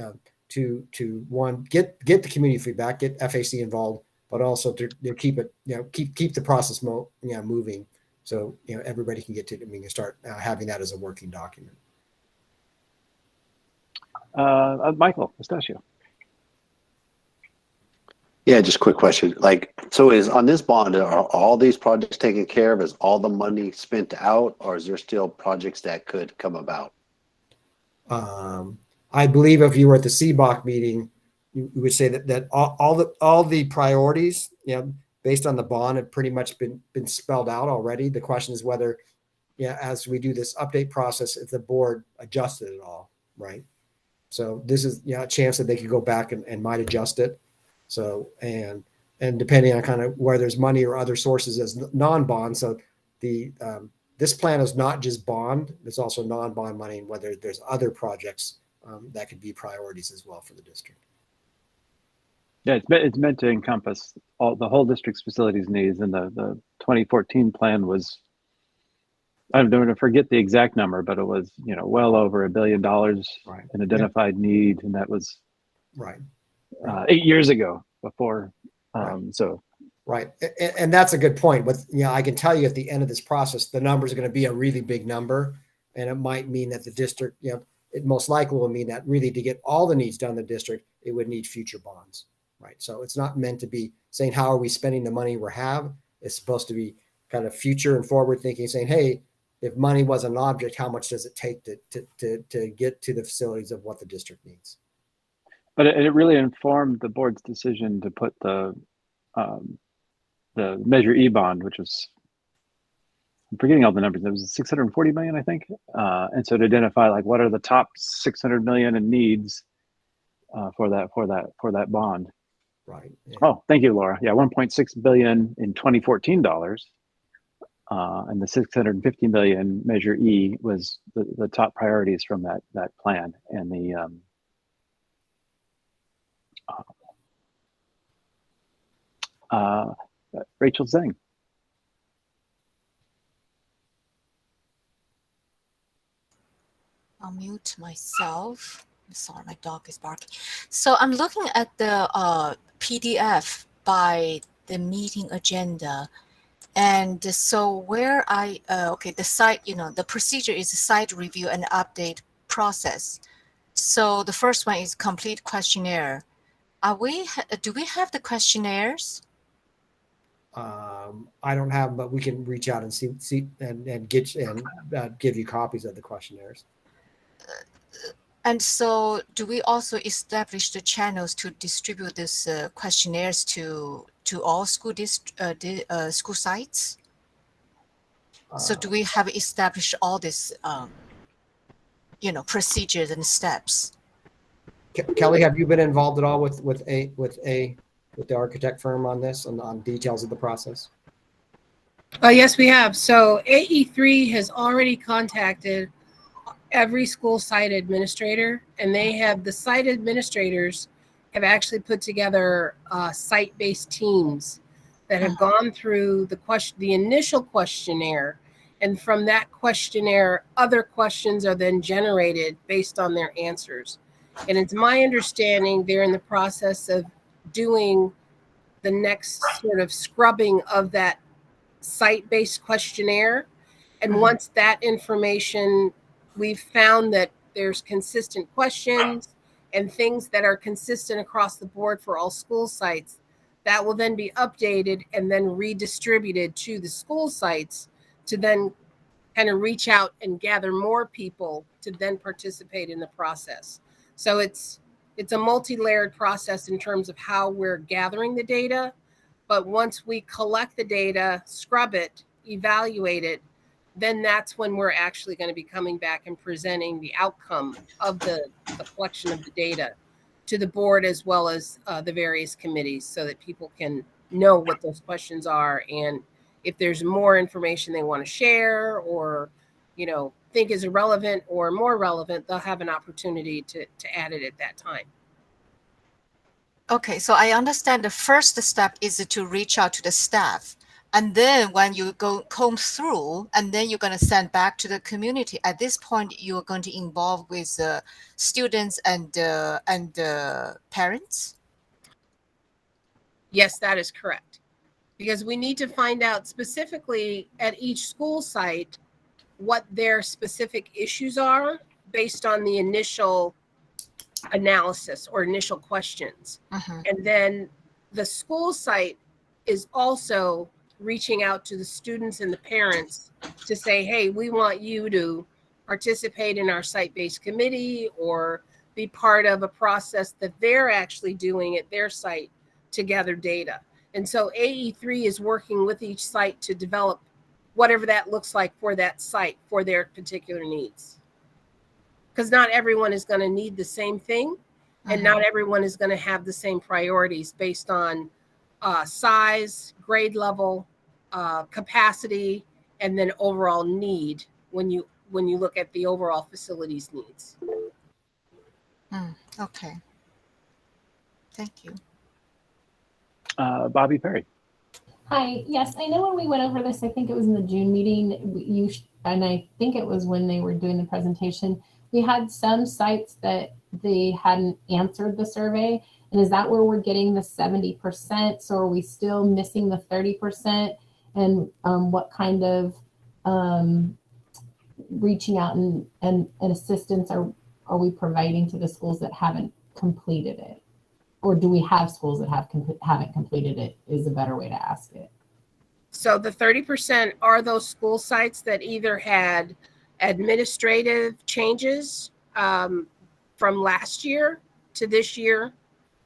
one, get the community feedback, get FAC involved, but also to keep it keep the process moving, so everybody can get to it. And we can start having that as a working document. Michael Pistachio. Yeah, just a quick question. So is on this bond, are all these projects taken care of? Is all the money spent out, or is there still projects that could come about? I believe if you were at the Hvac meeting, you would say that all the priorities, based on the bond, have pretty much been spelled out already. The question is whether, as we do this update process, if the board adjusted it all, right? So this is a chance that they could go back and might adjust it. So, and depending on kind of where there's money or other sources as non-bond. So this plan is not just bond, it's also non-bond money, and whether there's other projects that could be priorities as well for the district. Yeah, it's meant to encompass the whole district's facilities needs, and the 2014 plan was, I don't want to forget the exact number, but it was well over $1 billion in identified need, and that was right. 8 years ago before. So right, and that's a good point. But I can tell you at the end of this process, the numbers are going to be a really big number, and it might mean that the district, it most likely will mean that really to get all the needs done in the district, it would need future bonds, right? So it's not meant to be saying how are we spending the money we have. It's supposed to be kind of future and forward thinking, saying, hey, if money was an object, how much does it take to get to the facilities of what the district needs? But it really informed the board's decision to put the Measure E bond, which was, I'm forgetting all the numbers. It was 640 million, I think. And so to identify what are the top 600 million in needs for that bond. Right. Yeah. Oh, thank you, Laura. Yeah, 1.6 billion in 2014 dollars, and the 650 million Measure E was the top priorities from that plan, and the Rachel Zhang. I'll mute myself. Sorry, my dog is barking. So I'm looking at the PDF by the meeting agenda. And so where the site, the procedure is a site review and update process. So the first one is complete questionnaire. Do we have the questionnaires? I don't have them, but we can reach out and see and get and give you copies of the questionnaires. And so do we also establish the channels to distribute these questionnaires to all school school sites? So do we have established all this, procedures and steps? Kelly, have you been involved at all with the architect firm on this, on details of the process? Yes, we have. So AE3 has already contacted every school site administrator, and the site administrators have actually put together site-based teams that have gone through the initial questionnaire, and from that questionnaire, other questions are then generated based on their answers. And it's my understanding they're in the process of doing the next sort of scrubbing of that site-based questionnaire. And once that information, we've found that there's consistent questions and things that are consistent across the board for all school sites, that will then be updated and then redistributed to the school sites to then kind of reach out and gather more people to then participate in the process. So it's a multi-layered process in terms of how we're gathering the data. But once we collect the data, scrub it, evaluate it, then that's when we're actually going to be coming back and presenting the outcome of the collection of the data to the board as well as the various committees so that people can know what those questions are. And if there's more information they want to share or, you know, think is irrelevant or more relevant, they'll have an opportunity to add it at that time. Okay, so I understand the first step is to reach out to the staff. And then when you go comb through, and then you're going to send back to the community. At this point, you're going to involve with students and parents? Yes, that is correct. Because we need to find out specifically at each school site what their specific issues are based on the initial analysis or initial questions. And then the school site is also reaching out to the students and the parents to say, hey, we want you to participate in our site-based committee or be part of a process that they're actually doing at their site to gather data. And so AE3 is working with each site to develop whatever that looks like for that site for their particular needs. Because not everyone is going to need the same thing, and not everyone is going to have the same priorities based on size, grade level, capacity, and then overall need when you look at the overall facilities needs. Okay. Thank you. Bobby Perry. Hi. Yes, I know when we went over this, I think it was in the June meeting, and I think it was when they were doing the presentation, we had some sites that they hadn't answered the survey. And is that where we're getting the 70%? So are we still missing the 30%? And what kind of reaching out and assistance are we providing to the schools that haven't completed it? Or do we have schools that haven't completed it is a better way to ask it. So the 30% are those school sites that either had administrative changes from last year to this year,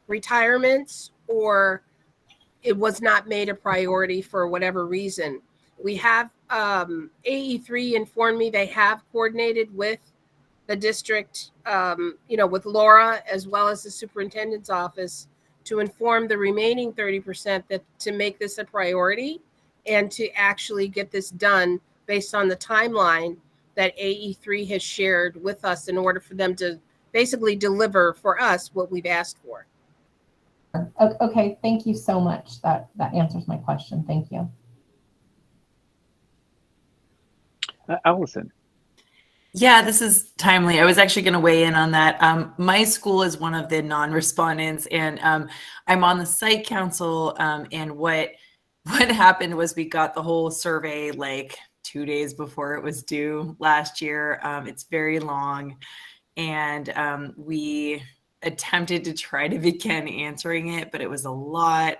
retirements, or it was not made a priority for whatever reason. We have AE3 informed me they have coordinated with the district, with Laura as well as the superintendent's office to inform the remaining 30% that to make this a priority and to actually get this done based on the timeline that AE3 has shared with us in order for them to basically deliver for us what we've asked for. Okay, thank you so much. That answers my question. Thank you. Allison. Yeah, this is timely. I was actually going to weigh in on that. My school is one of the non-respondents, and I'm on the site council. And what happened was we got the whole survey like 2 days before it was due last year. It's very long, and we attempted to try to begin answering it, but it was a lot.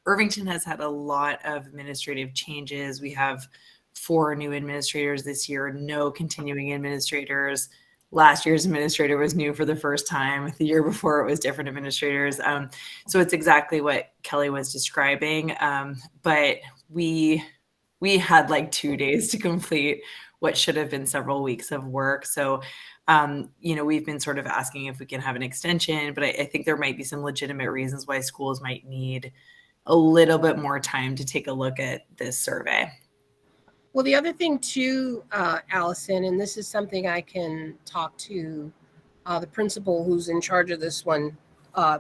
Irvington has had a lot of administrative changes. We have 4 new administrators this year, no continuing administrators. Last year's administrator was new for the first time. The year before it was different administrators. So it's exactly what Kelly was describing. But we had like 2 days to complete what should have been several weeks of work. So, we've been sort of asking if we can have an extension, but I think there might be some legitimate reasons why schools might need a little bit more time to take a look at this survey. Well, the other thing too, Allison, and this is something I can talk to the principal who's in charge of this one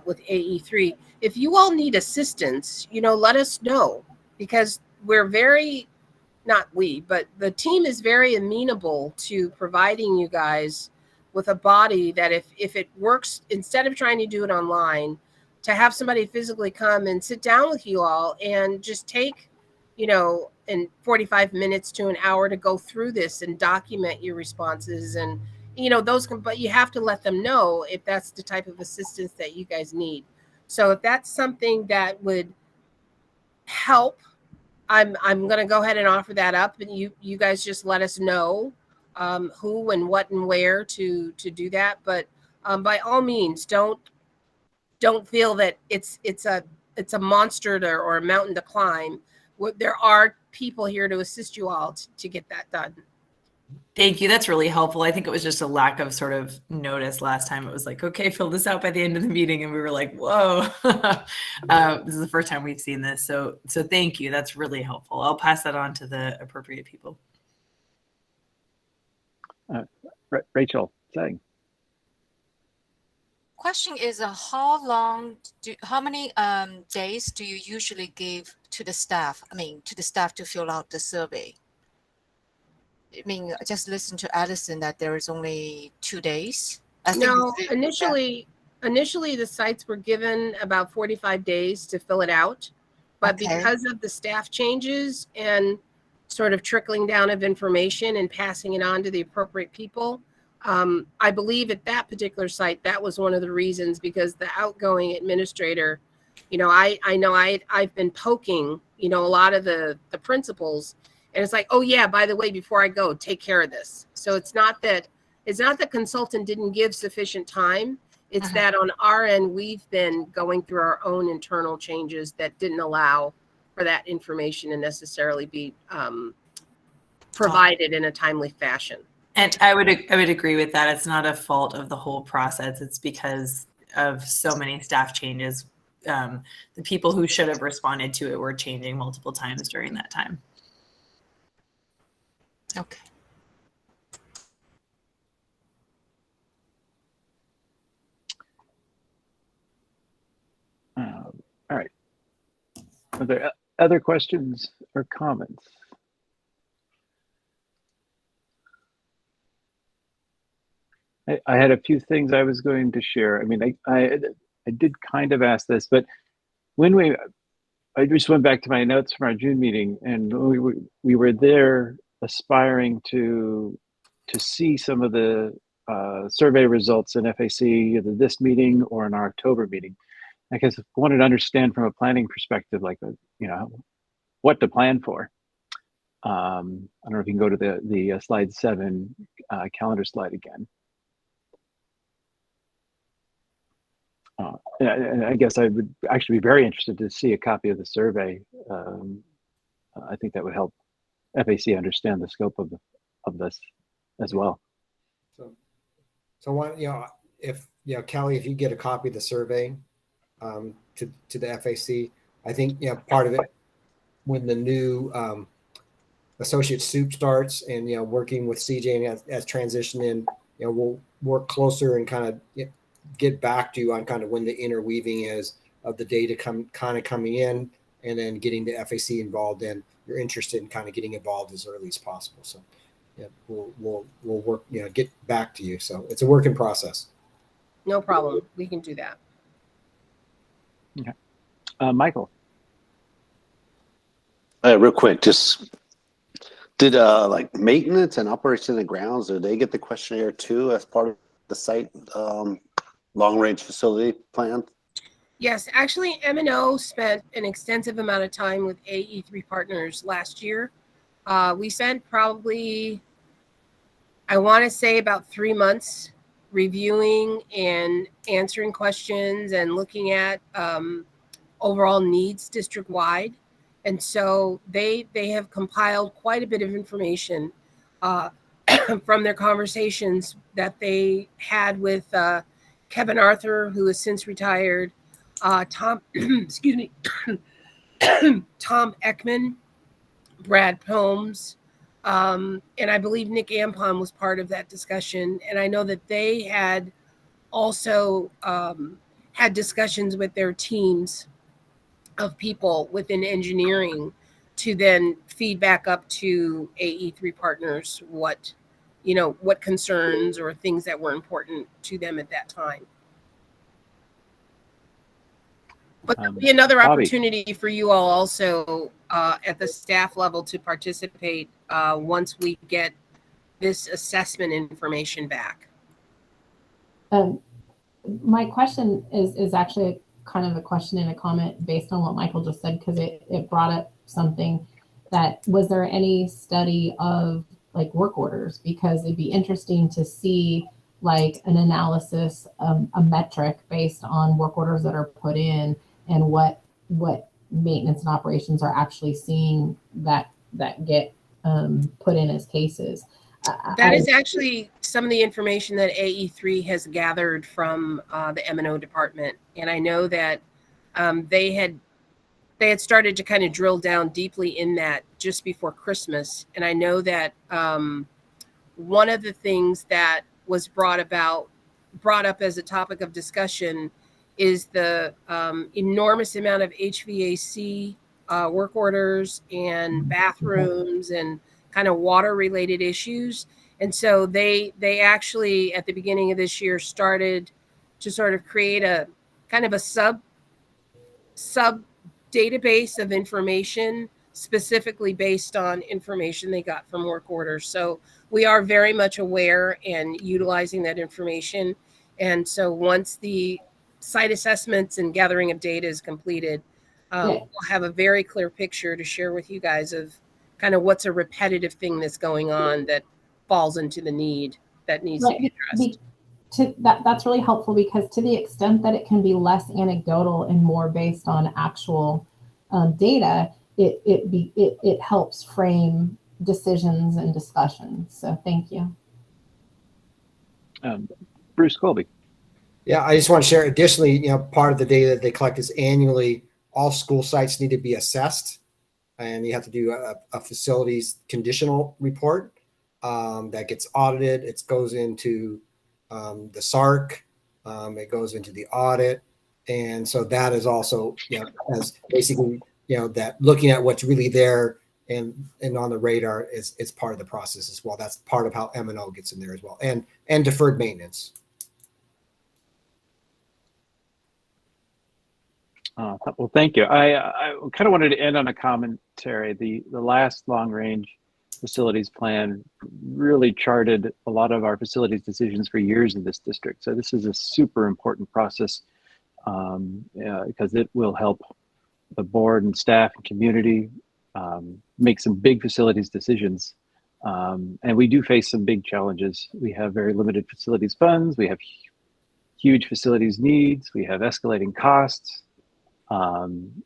with AE3. If you all need assistance, let us know, because we're but the team is very amenable to providing you guys with a body that if it works, instead of trying to do it online, to have somebody physically come and sit down with you all and just take, in 45 minutes to an hour to go through this and document your responses and, but you have to let them know if that's the type of assistance that you guys need. So if that's something that would help, I'm going to go ahead and offer that up, and you guys just let us know who and what and where to do that. But by all means, don't feel that it's a monster or a mountain to climb. There are people here to assist you all to get that done. Thank you. That's really helpful. I think it was just a lack of sort of notice last time. It was like, okay, fill this out by the end of the meeting. And we were like, whoa, this is the first time we've seen this. So thank you. That's really helpful. I'll pass that on to the appropriate people. Rachel, saying. Question is, how many days do you usually give to the staff? To the staff to fill out the survey? I just listened to Allison that there is only 2 days. No, initially the sites were given about 45 days to fill it out, but because of the staff changes and sort of trickling down of information and passing it on to the appropriate people, I believe at that particular site, that was one of the reasons, because the outgoing administrator, I know I've been poking, a lot of the principals, and it's like, oh yeah, by the way, before I go, take care of this. So it's not that consultant didn't give sufficient time. It's that on our end, we've been going through our own internal changes that didn't allow for that information to necessarily be provided in a timely fashion. And I would agree with that. It's not a fault of the whole process. It's because of so many staff changes. The people who should have responded to it were changing multiple times during that time. Okay. All right. Are there other questions or comments? I had a few things I was going to share. I did kind of ask this, but I just went back to my notes from our June meeting, and we were there aspiring to see some of the survey results in FAC, either this meeting or in our October meeting. I guess I wanted to understand from a planning perspective, like, what to plan for. I don't know if you can go to the slide 7 calendar slide again. I guess I would actually be very interested to see a copy of the survey. I think that would help FAC understand the scope of this as well. So what, if Kelly, if you get a copy of the survey to the FAC, I think part of it, when the new associate soup starts and working with CJ and as transition in, we'll work closer and kind of get back to you on kind of when the interweaving is of the data coming in, and then getting the FAC involved. And you're interested in kind of getting involved as early as possible. So we'll work, get back to you. So it's a work in process. No problem. We can do that. Okay. Michael. Real quick, just did like maintenance and operation of the grounds, do they get the questionnaire too as part of the site long range facility plan? Yes, actually, M&O spent an extensive amount of time with AE3 partners last year. We spent probably, I want to say, about 3 months reviewing and answering questions and looking at overall needs district-wide. And so they have compiled quite a bit of information from their conversations that they had with Kevin Arthur, who has since retired, Tom, excuse me, Tom Ekman, Brad Holmes, and I believe Nick Ampon was part of that discussion. And I know that they had also had discussions with their teams of people within engineering to then feed back up to AE3 partners what concerns or things that were important to them at that time. But there'll be another Bobby. opportunity for you all also at the staff level to participate once we get this assessment information back. My question is actually kind of a question and a comment based on what Michael just said, because it brought up something that, was there any study of like work orders? Because it'd be interesting to see like an analysis, a metric based on work orders that are put in and what maintenance and operations are actually seeing that get put in as cases. That is actually some of the information that AE3 has gathered from the M&O department. And I know that they had started to kind of drill down deeply in that just before Christmas. And I know that one of the things that was brought up as a topic of discussion is the enormous amount of HVAC work orders and bathrooms and kind of water related issues. And so they actually at the beginning of this year started to sort of create a kind of a sub database of information specifically based on information they got from work orders. So we are very much aware and utilizing that information. And so once the site assessments and gathering of data is completed, we'll have a very clear picture to share with you guys of kind of what's a repetitive thing that's going on that falls into the need that needs to be addressed. That's really helpful, because to the extent that it can be less anecdotal and more based on actual data, it helps frame decisions and discussions. So thank you. Bruce Colby. Yeah, I just want to share. Additionally, part of the data that they collect is annually all school sites need to be assessed, and you have to do a facilities conditional report that gets audited. It goes into the SARC, it goes into the audit, and so that is also as basically that looking at what's really there and on the radar is part of the process as well. That's part of how M&O gets in there as well, and deferred maintenance. Well, thank you. I kind of wanted to end on a commentary. The last long range facilities plan really charted a lot of our facilities decisions for years in this district. So this is a super important process because it will help the board and staff and community make some big facilities decisions. And we do face some big challenges. We have very limited facilities funds. We have huge facilities needs. We have escalating costs. And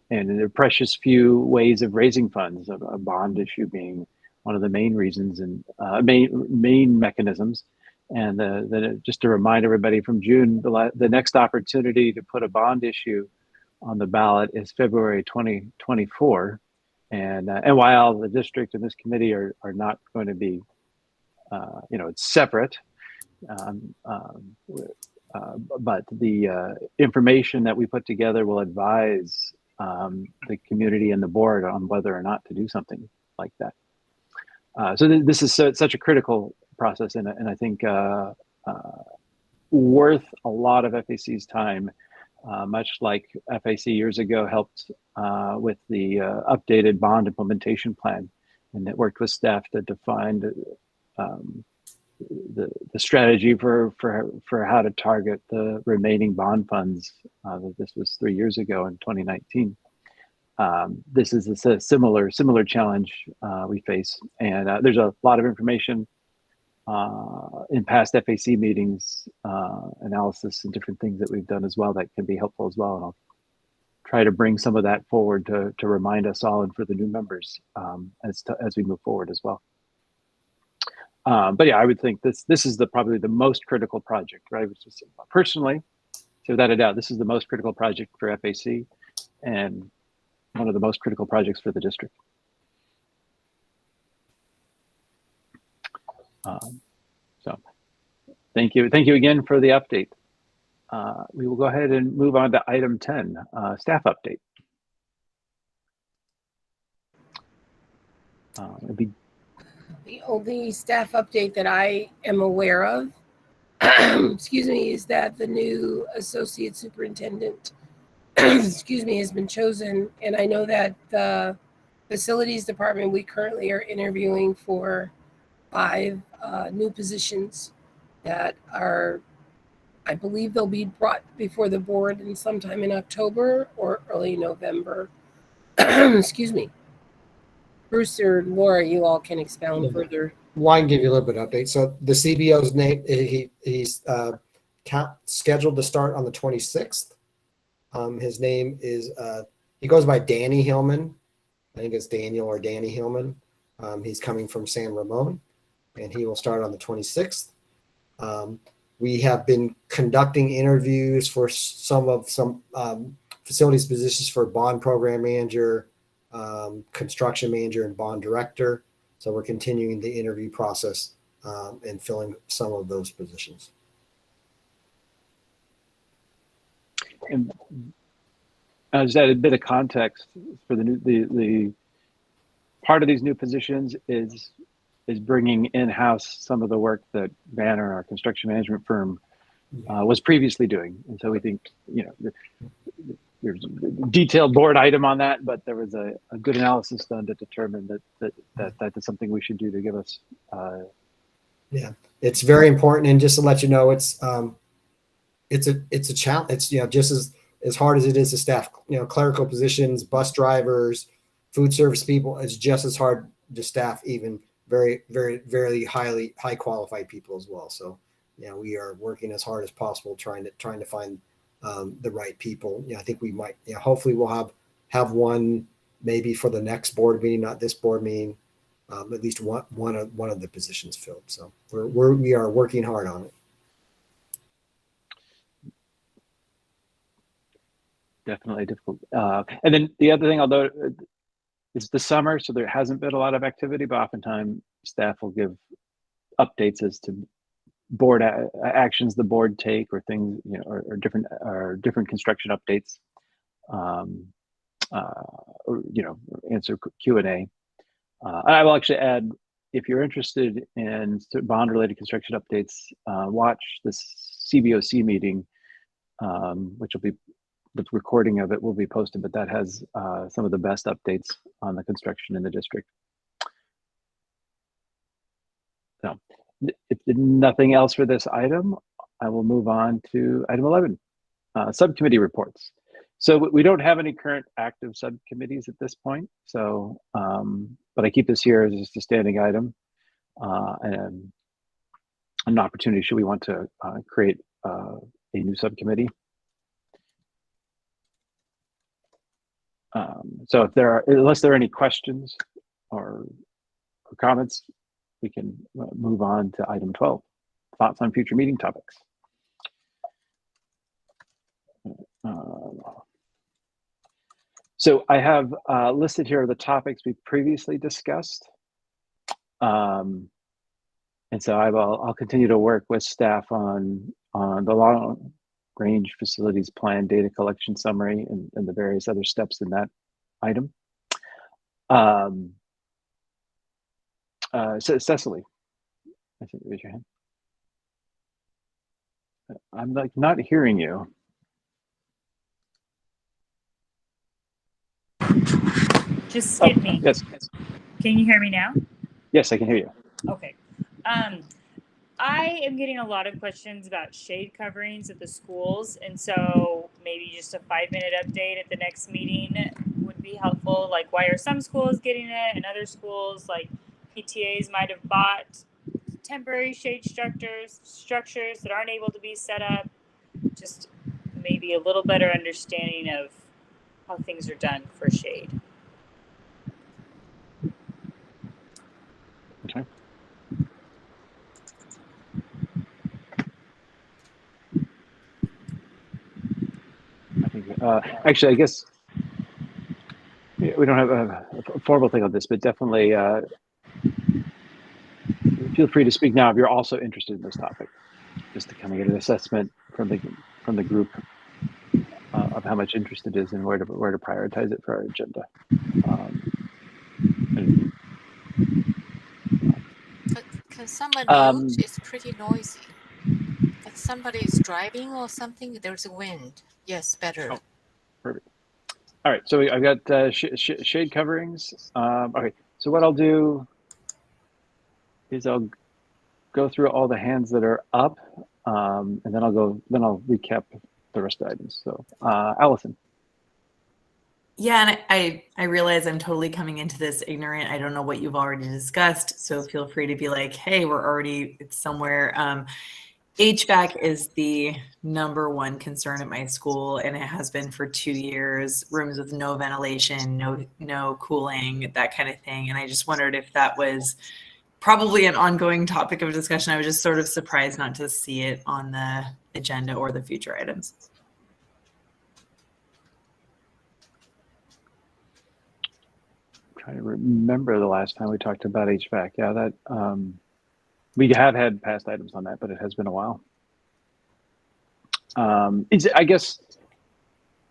there are precious few ways of raising funds, a bond issue being one of the main reasons and main mechanisms. And just to remind everybody, from June, the next opportunity to put a bond issue on the ballot is February 2024. And while the district and this committee are not going to be, it's separate. But the information that we put together will advise the community and the board on whether or not to do something like that. So this is such a critical process, and I think worth a lot of FAC's time, much like FAC years ago helped with the updated bond implementation plan, and it worked with staff to define the strategy for how to target the remaining bond funds. This was 3 years ago in 2019. This is a similar challenge we face, and there's a lot of information in past FAC meetings, analysis and different things that we've done as well that can be helpful as well. And I'll try to bring some of that forward to remind us all and for the new members as we move forward as well. But yeah, I would think this is probably the most critical project, right? Personally, so without a doubt, this is the most critical project for FAC and one of the most critical projects for the district. So thank you again for the update. We will go ahead and move on to item 10, staff update. The only staff update that I am aware of excuse me, is that the new associate superintendent, excuse me, has been chosen. And I know that the facilities department, we currently are interviewing for 5 new positions that are, I believe they'll be brought before the board in sometime in October or early November. Excuse me. Bruce or Laura, you all can expound further. Well, I can give you a little bit of update. So the CBO's name, he's scheduled to start on the 26th. His name is, he goes by Danny Hillman. I think it's Daniel or Danny Hillman. He's coming from San Ramon, and he will start on the 26th. We have been conducting interviews for some facilities positions for bond program manager, construction manager, and bond director. So we're continuing the interview process and filling some of those positions. And just add a bit of context for the part of these new positions is bringing in-house some of the work that Banner, our construction management firm, was previously doing. And so we think, there's a detailed board item on that, but there was a good analysis done to determine that is something we should do to give us. Yeah, it's very important. And just to let you know, it's a challenge. It's, just as hard as it is to staff, clerical positions, bus drivers, food service people, it's just as hard to staff even very, very, very high qualified people as well. So, we are working as hard as possible trying to find the right people. I think we might, hopefully we'll have one maybe for the next board meeting, not this board meeting, at least one of the positions filled. So we are working hard on it. Definitely difficult. And then the other thing, although it's the summer, so there hasn't been a lot of activity, but oftentimes staff will give updates as to board actions the board take, or things, or different construction updates, or answer Q&A. I will actually add, if you're interested in bond related construction updates, watch this CBOC meeting, which will be, the recording of it will be posted, but that has some of the best updates on the construction in the district. So if nothing else for this item, I will move on to item 11, subcommittee reports. So we don't have any current active subcommittees at this point. So, but I keep this here as just a standing item and an opportunity should we want to create a new subcommittee. So if unless there are any questions or comments, we can move on to item 12, thoughts on future meeting topics. So I have listed here the topics we previously discussed. And so I'll continue to work with staff on the long range facilities plan, data collection summary, and the various other steps in that item. So Cecily, I think, raise your hand. I'm not hearing you. Just skip me. Yes. Can you hear me now? Yes, I can hear you. Okay. I am getting a lot of questions about shade coverings at the schools, and so maybe just a 5-minute update at the next meeting would be helpful. Like, why are some schools getting it and other schools, like PTAs, might have bought temporary shade structures that aren't able to be set up. Just maybe a little better understanding of how things are done for shade. Okay. I think actually, I guess we don't have a formal thing on this, but definitely feel free to speak now if you're also interested in this topic, just to kind of get an assessment from the group of how much interest it is and where to prioritize it for our agenda. Can someone mute? It's pretty noisy. somebody's driving or something, there's a wind. Yes, better. Oh, perfect. All right, so I've got shade coverings. Okay, so what I'll do is I'll go through all the hands that are up, and then I'll recap the rest of the items. So, Allison. Yeah, and I realize I'm totally coming into this ignorant. I don't know what you've already discussed, so feel free to be like, hey, it's somewhere. HVAC is the #1 concern at my school, and it has been for 2 years. Rooms with no ventilation, no cooling, that kind of thing. And I just wondered if that was probably an ongoing topic of discussion. I was just sort of surprised not to see it on the agenda or the future items. Trying to remember the last time we talked about HVAC. Yeah, that we have had past items on that, but it has been a while. I guess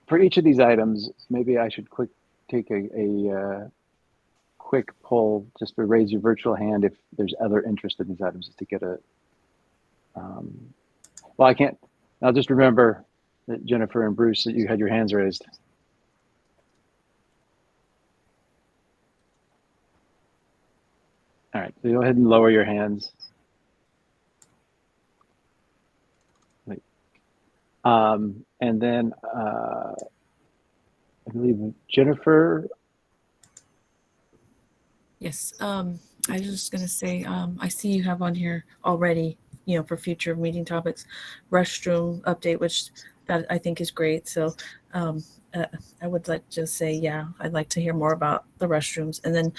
for each of these items, maybe I should take a quick poll just to raise your virtual hand if there's other interest in these items, just to get a. Well, I can't. I'll just remember that Jennifer and Bruce, that you had your hands raised. All right, so go ahead and lower your hands. And then I believe Jennifer. Yes, I was just going to say, I see you have on here already, for future meeting topics, restroom update, which that I think is great. So I would like to say, yeah, I'd like to hear more about the restrooms. And then,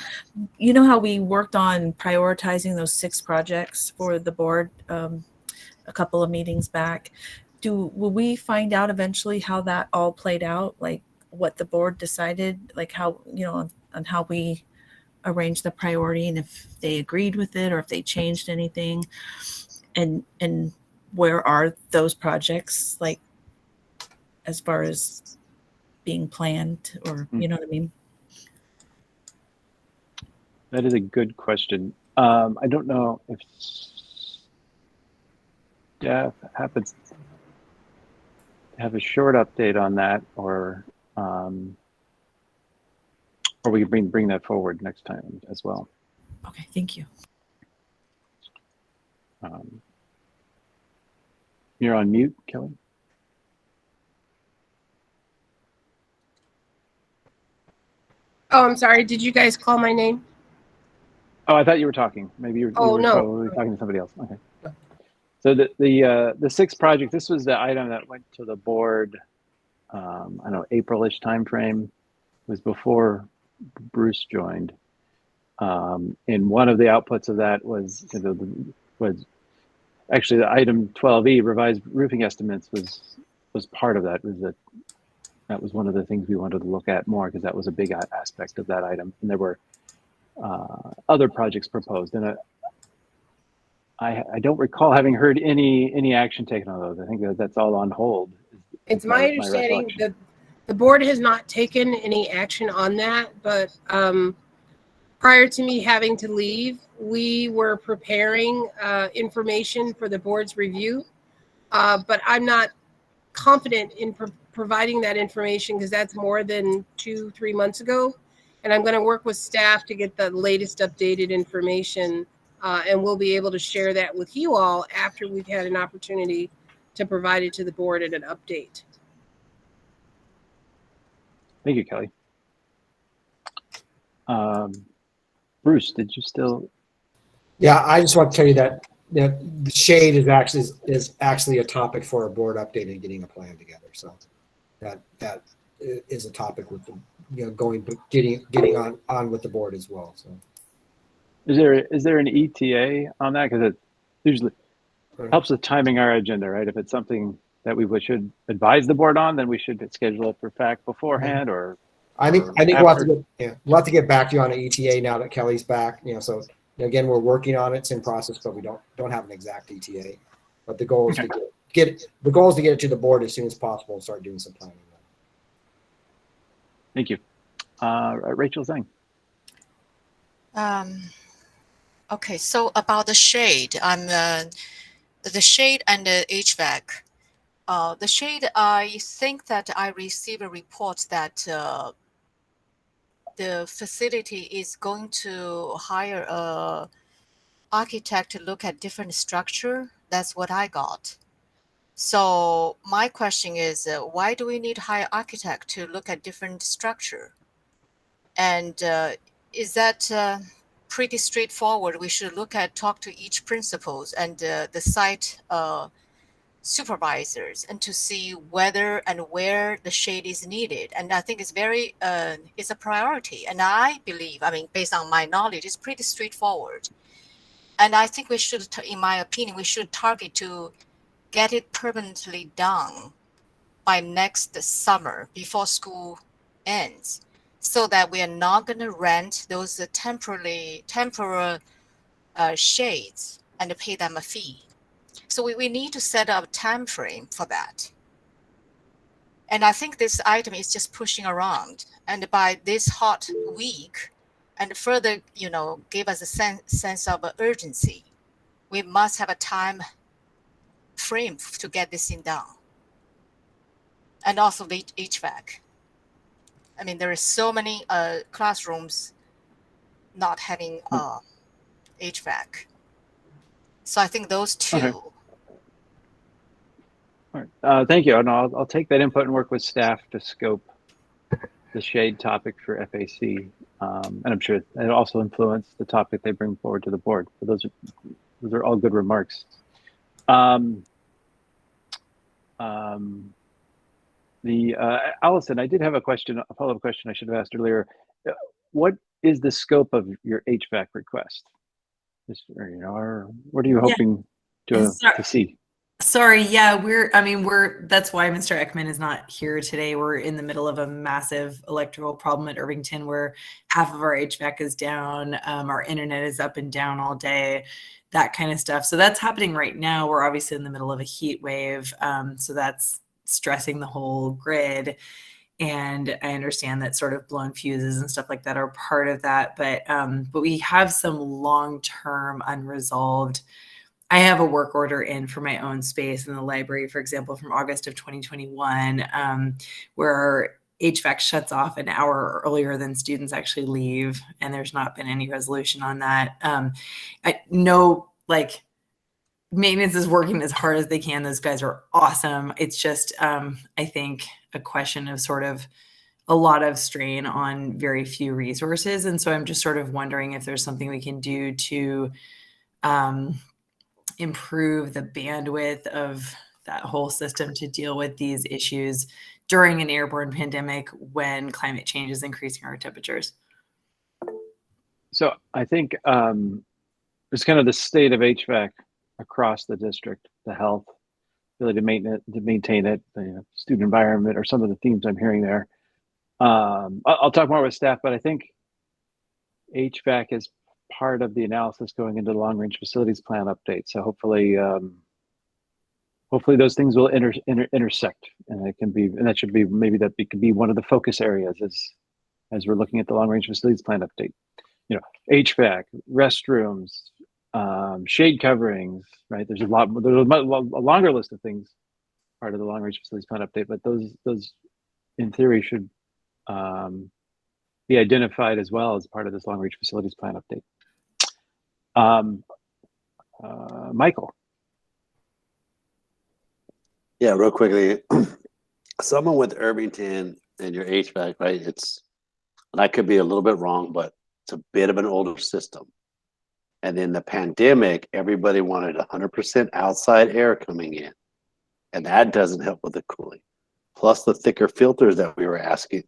how we worked on prioritizing those 6 projects for the board a couple of meetings back. Will we find out eventually how that all played out, like what the board decided, like how, on how we arranged the priority, and if they agreed with it or if they changed anything, and where are those projects, like as far as being planned, or you know what I mean? That is a good question. I don't know if staff happens to have a short update on that, or we can bring that forward next time as well. Okay, thank you. You're on mute, Kelly. Oh, I'm sorry. Did you guys call my name? Oh, I thought you were talking. Maybe you were probably talking to somebody else. Okay. So the 6th project, this was the item that went to the board, I don't know, April-ish timeframe. It was before Bruce joined. And one of the outputs of that was actually the item 12E, revised roofing estimates, was part of that. That was one of the things we wanted to look at more, because that was a big aspect of that item. And there were other projects proposed, and I don't recall having heard any action taken on those. I think that's all on hold. It's my understanding that the board has not taken any action on that, but prior to me having to leave, we were preparing information for the board's review, but I'm not confident in providing that information, because that's more than 2-3 months ago. And I'm going to work with staff to get the latest updated information, and we'll be able to share that with you all after we've had an opportunity to provide it to the board at an update. Thank you, Kelly. Bruce, did you still? Yeah, I just want to tell you that the shade is actually a topic for a board update and getting a plan together. So that is a topic with the getting on with the board as well. So is there an ETA on that? Because it usually helps with timing our agenda, right? If it's something that we should advise the board on, then we should schedule it for Fac beforehand, or I think we'll have to get back to you on an ETA now that Kelly's back. So again, we're working on it. It's in process, but we don't have an exact ETA. But the goal is to get it to the board as soon as possible and start doing some planning. Thank you. Rachel Zhang. Okay, so about the shade, I'm the shade and the HVAC. The shade, I think that I received a report that the facility is going to hire a architect to look at different structure. That's what I got. So my question is, why do we need to hire architect to look at different structure? And is that pretty straightforward? We should talk to each principals and the site supervisors and to see whether and where the shade is needed. And I think it's it's a priority. And I believe, I mean, based on my knowledge, it's pretty straightforward. And I think we should, in my opinion, we should target to get it permanently done by next summer before school ends, so that we are not going to rent those temporary shades and pay them a fee. So we need to set up a time frame for that. And I think this item is just pushing around. And by this hot week, and further, give us a sense of urgency, we must have a time frame to get this thing done. And also the HVAC. I mean, there are so many classrooms not having HVAC. So I think those two. Okay. All right. Thank you. And I'll take that input and work with staff to scope the shade topic for FAC. And I'm sure it also influence the topic they bring forward to the board. So those are all good remarks. Allison, I did have a follow-up question I should have asked earlier. What is the scope of your HVAC request? Or what are you hoping to see? Sorry, yeah, that's why Mr. Ekman is not here today. We're in the middle of a massive electrical problem at Irvington where half of our HVAC is down, our internet is up and down all day, that kind of stuff. So that's happening right now. We're obviously in the middle of a heat wave, so that's stressing the whole grid. And I understand that sort of blown fuses and stuff like that are part of that, but we have some long-term unresolved. I have a work order in for my own space in the library, for example, from August of 2021, where our HVAC shuts off an hour earlier than students actually leave, and there's not been any resolution on that. I know, maintenance is working as hard as they can. Those guys are awesome. It's just, I think, a question of sort of a lot of strain on very few resources. And so I'm just sort of wondering if there's something we can do to improve the bandwidth of that whole system to deal with these issues during an airborne pandemic when climate change is increasing our temperatures. So I think it's kind of the state of HVAC across the district, the health, ability to maintain it, the student environment, or some of the themes I'm hearing there. I'll talk more with staff, but I think HVAC is part of the analysis going into the long-range facilities plan update. So hopefully those things will intersect, and it can be, and that should be, maybe that could be one of the focus areas as we're looking at the long-range facilities plan update. HVAC, restrooms, shade coverings, right? There's a longer list of things part of the long-range facilities plan update, but those in theory should be identified as well as part of this long-range facilities plan update. Michael. Yeah, real quickly, someone with Irvington and your HVAC, right? And I could be a little bit wrong, but it's a bit of an older system. And in the pandemic, everybody wanted 100% outside air coming in. And that doesn't help with the cooling. Plus the thicker filters that we were asking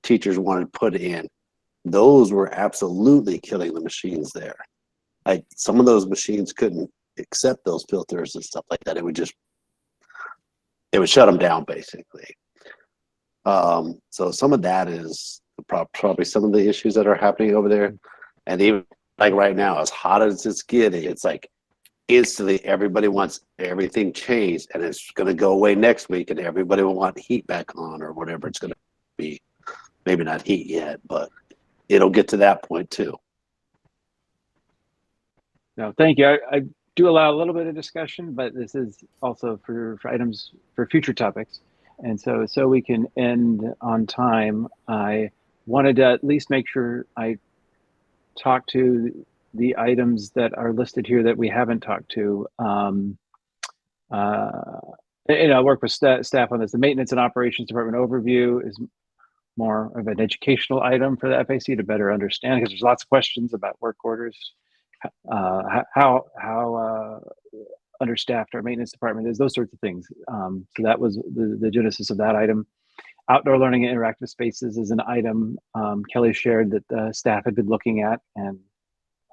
teachers wanted put in. Those were absolutely killing the machines there. Some of those machines couldn't accept those filters and stuff like that. It would shut them down basically. So some of that is probably some of the issues that are happening over there. And even like right now, as hot as it's getting, it's like instantly everybody wants everything changed, and it's going to go away next week, and everybody will want heat back on or whatever it's going to be. Maybe not heat yet, but it'll get to that point too. No, thank you. do allow a little bit of discussion, but this is also for items for future topics. And so we can end on time, I wanted to at least make sure I talk to the items that are listed here that we haven't talked to. I work with staff on this. The Maintenance and Operations Department overview is more of an educational item for the FAC to better understand, because there's lots of questions about work orders, how understaffed our maintenance department is, those sorts of things. So that was the genesis of that item. Outdoor learning and interactive spaces is an item Kelly shared that the staff had been looking at and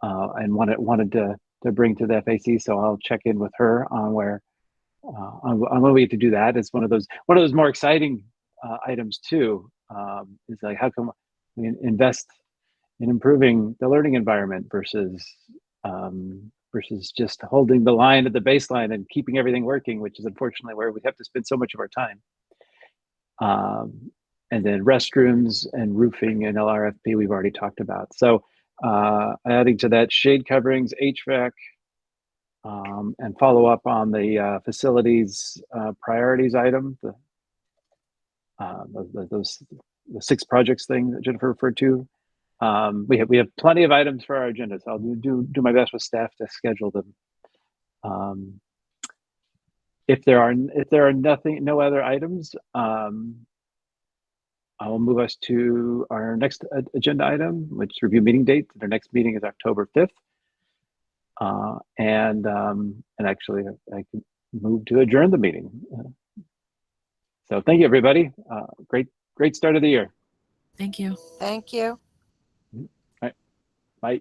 wanted to bring to the FAC. So I'll check in with her on where on when we get to do that. It's one of those more exciting items too. It's like, how can we invest in improving the learning environment versus just holding the line at the baseline and keeping everything working, which is unfortunately where we have to spend so much of our time. And then restrooms and roofing and LRFP we've already talked about. So adding to that, shade coverings, HVAC, and follow up on the facilities priorities item, the 6 projects thing that Jennifer referred to. We have plenty of items for our agenda, so I'll do my best with staff to schedule them. If there are no other items, I will move us to our next agenda item, which is review meeting dates. Our next meeting is October 5th. And actually, I can move to adjourn the meeting. So thank you, everybody. Great start of the year. Thank you. Thank you. All right, bye.